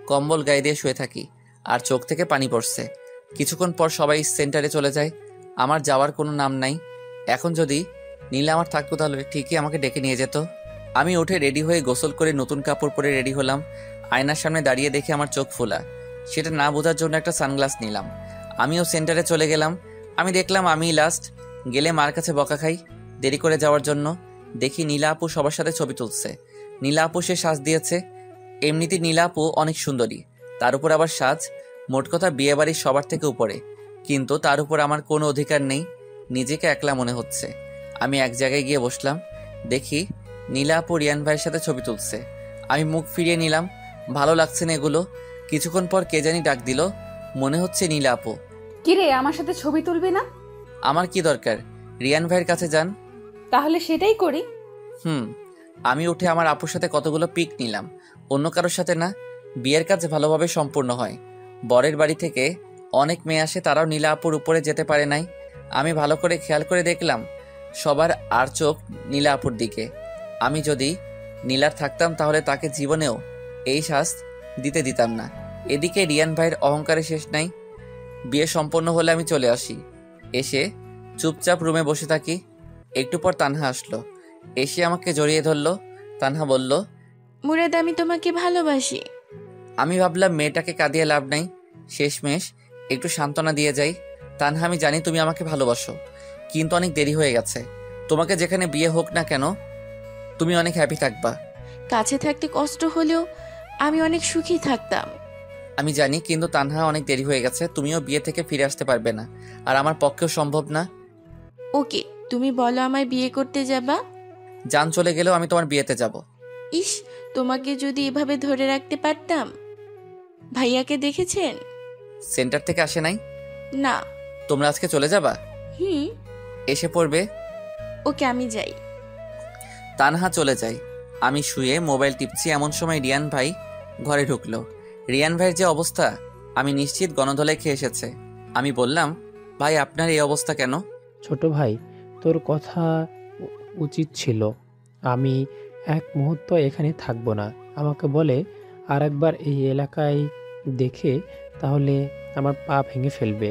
কম্বল গায়ে দিয়ে শুয়ে থাকি আর চোখ থেকে পানি পড়ছে। কিছুক্ষণ পর সবাই সেন্টারে চলে যায়। আমার যাওয়ার কোনো নাম নাই। এখন যদি নীলা আমার থাকতো তাহলে ঠিকই আমাকে ডেকে নিয়ে যেত। আমি উঠে রেডি হয়ে গোসল করে নতুন কাপড় পরে রেডি হলাম। আয়নার সামনে দাঁড়িয়ে দেখে আমার চোখ ফোলা। সেটা না বোঝার জন্য একটা সানগ্লাস নিলাম। আমিও সেন্টারে চলে গেলাম। আমি দেখলাম আমিই লাস্ট। গেলে মার কাছে বকা খাই দেরি করে যাওয়ার জন্য। দেখি নীলা আপু সবার সাথে ছবি তুলছে। নীলা আপু সে সাজ দিয়েছে। এমনিতে নীলা আপু অনেক সুন্দরী, তার উপর আবার সাজ। মোট কথা বিয়ে বাড়ির সবার থেকে উপরে। কিন্তু তার উপর আমার কোনো অধিকার নেই। নিজেকে একলা মনে হচ্ছে। আমি এক জায়গায় গিয়ে বসলাম। দেখি নীলা আপু রিয়ান ভাইয়ের সাথে ছবি তুলছে। আমি মুখ ফিরিয়ে নিলাম। ভালো লাগছে না এগুলো। কিছুক্ষণ পর কে জানি ডাক দিল। মনে হচ্ছে নীলা আপু। কিরে, আমার সাথে ছবি তুলবি না? আমার কি দরকার? রিয়ান ভাইয়ের কাছে যান। তাহলে সেটাই করি। আমি উঠে আমার আপুর সাথে কতগুলো পিক নিলাম, অন্য কারোর সাথে না। বিয়ের কাজ ভালোভাবে সম্পূর্ণ হয়। বরের বাড়ি থেকে অনেক মেয়ে আসে, তারাও নীলা আপুর উপরে যেতে পারে নাই। আমি ভালো করে খেয়াল করে দেখলাম সবার আর চোখ নীলা আপুর দিকে। আমি যদি নীলার থাকতাম তাহলে তাকে জীবনেও এই শ্বাস দিতে দিতাম না। এদিকে রিয়ান ভাইয়ের অহংকারে শেষ নাই। বিয়ে সম্পন্ন হলে আমি চলে আসি। এসে চুপচাপ রুমে বসে থাকি। একটু পর তানহা আসলো। এসে আমাকে জড়িয়ে ধরলো। তানহা বলল, মুরাদ, আমি তোমাকে ভালোবাসি। আমি ভাবলাম মেয়েটাকে কাঁদিয়ে লাভ নাই, শেষমেশ একটু সান্ত্বনা দিয়ে যাই। তানহা, আমি জানি তুমি আমাকে ভালোবাসো, কিন্তু অনেক দেরি হয়ে গেছে। তোমাকে যেখানে বিয়ে হোক না কেন তুমি অনেক হ্যাপি থাকবা। কাছে থাকতে কষ্ট হলেও আমি অনেক সুখী থাকতাম। আমি জানি, কিন্তু তানহা অনেক দেরি হয়ে গেছে। তুমিও বিয়ে থেকে ফিরে আসতে পারবে না, আর আমার পক্ষেও সম্ভব না। ওকে, তুমি বলো আমায় বিয়ে করতে যাবা? জান চলে গেলেও আমি তোমার বিয়েতে যাব। ইস, তোমাকে যদি এভাবে ধরে রাখতে পারতাম। ভাইয়াকে দেখেছেন? সেন্টার থেকে আসে নাই? না। তোমরা আজকে চলে যাবা? এসে পড়বে। ওকে, আমি যাই। তানহা চলে যায়। আমি শুয়ে মোবাইল টিপছি, এমন সময় রিয়ান ভাই ঘরে ঢুকলো। রিয়ান ভাইয়ের যে অবস্থা, আমি নিশ্চিত গণধোলাই খেয়ে এসেছে। আমি বললাম, ভাই আপনার এই অবস্থা কেন? ছোট ভাই, তোর কথা উচিত ছিল। আমি এক মুহূর্ত এখানে থাকবো না। আমাকে বলে আর একবার এই এলাকায় দেখে তাহলে আমার পা ভেঙে ফেলবে।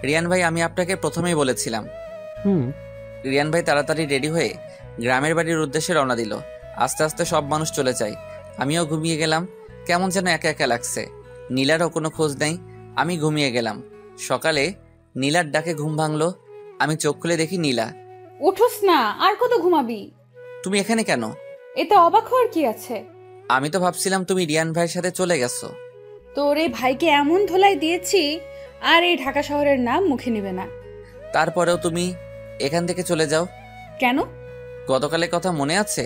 রিয়ান ভাই, আমি আপনাকে প্রথমেই বলেছিলাম। রিয়ান ভাই তাড়াতাড়ি রেডি হয়ে গ্রামের বাড়ির উদ্দেশ্যে রওনা দিল। আস্তে আস্তে সব মানুষ চলে যায়, আমিও ঘুমিয়ে গেলাম। কেমন যেন একা একা লাগছে। নীলারও কোনো খোঁজ নেই, আমি ঘুমিয়ে গেলাম। সকালে নীলার ডাকে ঘুম ভাঙলো। আমি চোখ খুলে দেখি নীলা। উঠোস না, আর কত ঘুমাবি? তুমি এখানে কেন? এতে অবাক হওয়ার কি আছে? আমি তো ভাবছিলাম তুমি রিয়ান ভাইয়ের সাথে চলে গেছো। তোর এই ভাইকে এমন ধোলাই দিয়েছি আর এই ঢাকা শহরের নাম মুখে নেবে না। তারপরেও তুমি এখান থেকে চলে যাও কেন? গতকালের কথা মনে আছে?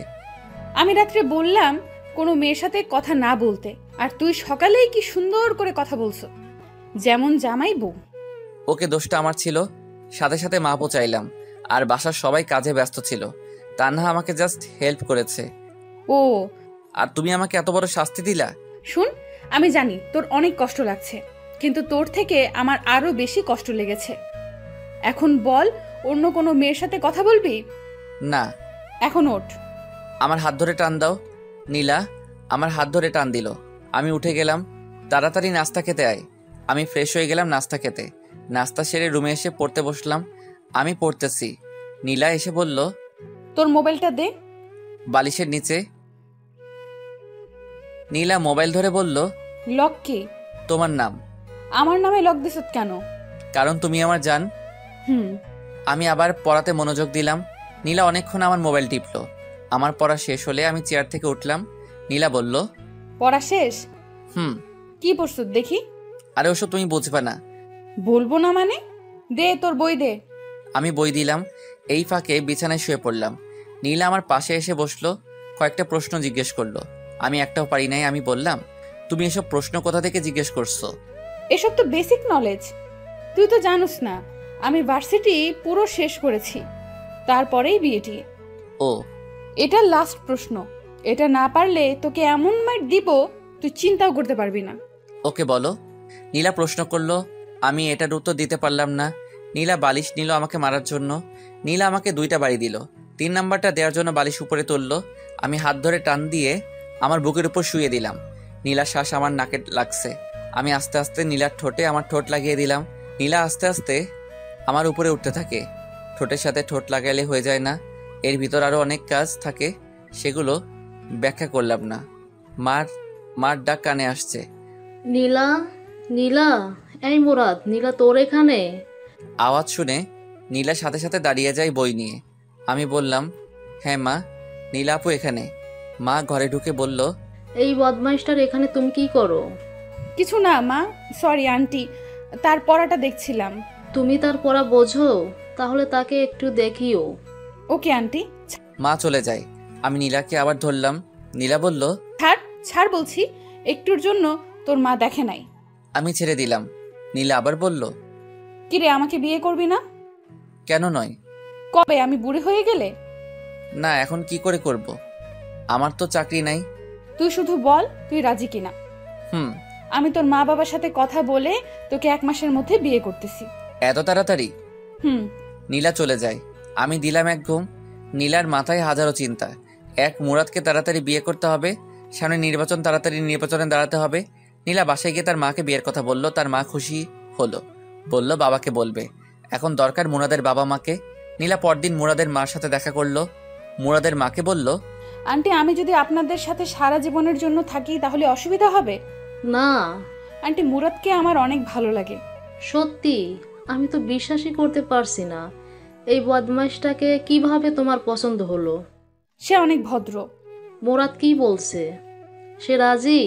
আমি রাত্রে বললাম কোনো মেয়ের সাথে কথা না বলতে, আর তুই সকালেই কি সুন্দর করে কথা বলছো, যেমন জামাই বউ। ওকে, দোষটা আমার ছিল। সাথে সাথে মাপও চাইলাম, আর বাসার সবাই কাজে ব্যস্ত ছিল। তান্হা আমাকে জাস্ট হেল্প করেছে। ও, আর তুমি আমাকে এত বড় শাস্তি দিলা। শুন, আমি জানি তোর অনেক কষ্ট লাগছে, কিন্তু তোর থেকে আমার আরো বেশি কষ্ট লেগেছে। এখন বল, অন্য কোনো মেয়ের সাথে কথা বলবি? না। এখন ওঠ। আমার হাত ধরে টান দাও। নীলা আমার হাত ধরে টান দিল। আমি উঠে গেলাম। তাড়াতাড়ি নাস্তা খেতে আয়। আমি ফ্রেশ হয়ে গেলাম নাস্তা খেতে। নাস্তা সেরে রুমে এসে পড়তে বসলাম। আমি পড়তেছি, নীলা এসে বলল, তোর মোবাইলটা দে। বালিশের নিচে। নীলা মোবাইল ধরে বলল, লক কি? তোমার নাম। আমার নামে লক দিছ কেন? কারণ তুমি আমার জান। হুম। আমি আবার পড়াতে মনোযোগ দিলাম। নীলা অনেকক্ষণ আমার মোবাইল টিপলো। আমার পড়া শেষ হলে আমি চেয়ার থেকে উঠলাম। নীলা বলল, পড়া শেষ? কি পড়ছ দেখি। আরে ওসব তুমি বুঝবে না। বলবো না মানে? দে তোর বই দে। আমি বই দিলাম। এই ফাঁকে বিছানায় শুয়ে পড়লাম। নীলা আমার পাশে এসে বসলো। কয়েকটা প্রশ্ন জিজ্ঞেস করলো। আমি একটাও পারি নাই। আমি বললাম, তুমি এসব প্রশ্ন কোথা থেকে জিজ্ঞেস করছো? এসব তো বেসিক নলেজ। তুই তো জানোস না, আমি ভার্সিটি পুরো শেষ করেছি, তারপরেই বিএটি। ও, এটা লাস্ট প্রশ্ন। এটা না পারলে তোকে এমন মাইট দিব তুই চিন্তাও করতে পারবি না। ওকে বলো। নীলা প্রশ্ন করলো। আমি এটার উত্তর দিতে পারলাম না। নীলা বালিশ নিল আমাকে মারার জন্য। নীলা আমাকে 2টা বাড়ি দিল। 3 নাম্বারটা দেওয়ার জন্য বালিশ উপরে তুললো। আমি হাত ধরে টান দিয়ে আমার বুকের উপর শুয়ে দিলাম। নীলার শ্বাস আমার নাকে লাগছে। আমি আস্তে আস্তে নীলার ঠোঁটে আমার ঠোঁট লাগিয়ে দিলাম। নীলা আস্তে আস্তে আমার উপরে উঠতে থাকে। ঠোঁটের সাথে ঠোঁট লাগাইলে হয়ে যায় না, এর ভিতর আরো অনেক কাজ থাকে, সেগুলো ব্যাখ্যা করলাম না। মার ডাক কানে আসছে। নীলা, নীলা, এই মুরাদ, নীলা তোর এখানে? আওয়াজ শুনে নীলা সাথে সাথে দাঁড়িয়ে যায় বই নিয়ে। আমি বললাম, হ্যাঁ মা, নীলা আপু এখানে। মা ঘরে ঢুকে বলল, এই বদমাইশটার এখানে তুমি কি করো? কিছু না মা, সরি আন্টি, তার পড়াটা দেখছিলাম। তুমি তার পড়া বোঝো? তাহলে তাকে একটু দেখিও। Okay aunty. মা চলে যায়। আমি নীলাকে আবার ধরলাম। নীলা বলল, ছাড় বলছি, একটুর জন্য তোর মা দেখে নাই। আমি ছেড়ে দিলাম। নীলা আবার বলল, কিরে, আমাকে বিয়ে করবি না? কেন নয়? কবে? আমি বুড়ি হয়ে গেলে? না, এখন কি করে করব? আমার তো চাকরি নাই। তুই শুধু বল তুই রাজি কিনা। আমি তোর মা বাবার সাথে কথা বলে তোকে 1 মাসের মধ্যে বিয়ে করতেছি। এত তাড়াতাড়ি? নীলা চলে যায়। আমি দিলাম এক ঘুম। নীলার মাথায় হাজারো চিন্তা। এক, মুরাদকে তাড়াতাড়ি বিয়ে করতে হবে, সামনে নির্বাচন, তাড়াতাড়ি নির্বাচনে দাঁড়াতে হবে। নীলা বাসায় গিয়ে তার মাকে বিয়ের কথা বলল। তার মা খুশি হলো, বলল বাবাকে বলবে। এখন দরকার মুরাদের বাবা মাকে। নীলা পরদিন মুরাদের মার সাথে দেখা করলো। মুরাদের মাকে বলল, আন্টি, আমি যদি আপনাদের সাথে সারা জীবনের জন্য থাকি তাহলে অসুবিধা হবে? না আন্টি, মুরাদকে আমার অনেক ভালো লাগে। সত্যি? আমি তো বিশ্বাসই করতে পারছি না। এই বদমাইশটাকে কিভাবে তোমার পছন্দ হলো? সে অনেক ভদ্র। মুরাদ কি বলছে? সে রাজি?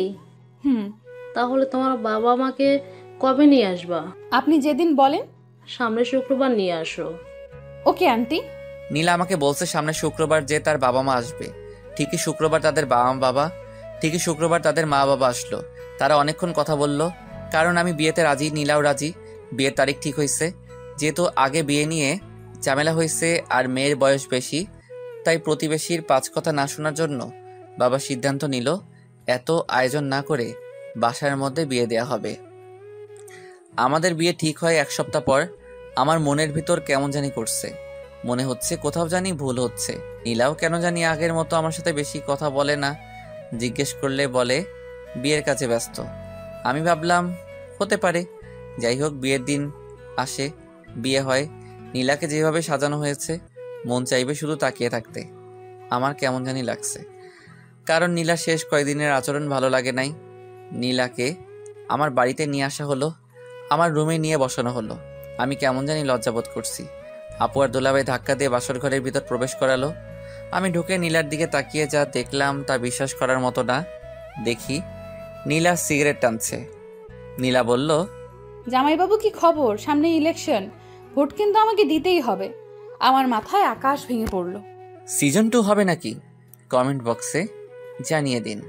তাহলে তোমার বাবা মাকে কবে নিয়ে আসবা? আপনি যেদিন বলেন। সামনের শুক্রবার নিয়ে আসো। Okay aunty. নীলা আমাকে বলছে সামনের শুক্রবার যে তার বাবা মা আসবে। ঠিকই শুক্রবার তাদের মা বাবা আসলো। তারা অনেকক্ষণ কথা বলল। কারণ আমি বিয়েতে রাজি, নীলাও রাজি। বিয়ের তারিখ ঠিক হয়েছে। যেহেতু আগে বিয়ে নিয়ে ঝামেলা হয়েছে আর মেয়ের বয়স বেশি, তাই প্রতিবেশীর 5 কথা না শোনার জন্য বাবা সিদ্ধান্ত নিল এত আয়োজন না করে বাসার মধ্যে বিয়ে দেয়া হবে। আমাদের বিয়ে ঠিক হয় 1 সপ্তাহ পর। আমার মনের ভিতর কেমন জানি করছে। মনে হচ্ছে কোথাও জানি ভুল হচ্ছে। নীলাও কেন জানি আগের মতো আমার সাথে বেশি কথা বলে না। জিজ্ঞেস করলে বলে বিয়ের কাজে ব্যস্ত। আমি ভাবলাম হতে পারে। যাই হোক, বিয়ের দিন আসে, বিয়ে হয়। নীলাকে যেভাবে সাজানো হয়েছে মন চাইবে শুধু তাকিয়ে থাকতে। আমার কেমন জানি লাগছে, কারণ নীলা শেষ কয়েকদিনের আচরণ ভালো লাগে নাই। নীলাকে আমার বাড়িতে নিয়ে আসা হলো, আমার রুমে নিয়ে বসানো হলো। আমি কেমন জানি লজ্জাবোধ করছি। আপু আর দুলাভাই ধাক্কা দিয়ে বাসর ঘরের ভিতর প্রবেশ করালো। আমি ঢুকে নীলার দিকে তাকিয়ে যা দেখলাম তা বিশ্বাস করার মতো না। দেখি নীলা সিগারেট টানছে। নীলা বলল, জামাইবাবু কি খবর? সামনে ইলেকশন, ভোট কিন্তু আমাকে দিতেই হবে। আমার মাথায় আকাশ ভেঙে পড়লো। সিজন 2 হবে নাকি? কমেন্ট বক্সে জানিয়ে দিন।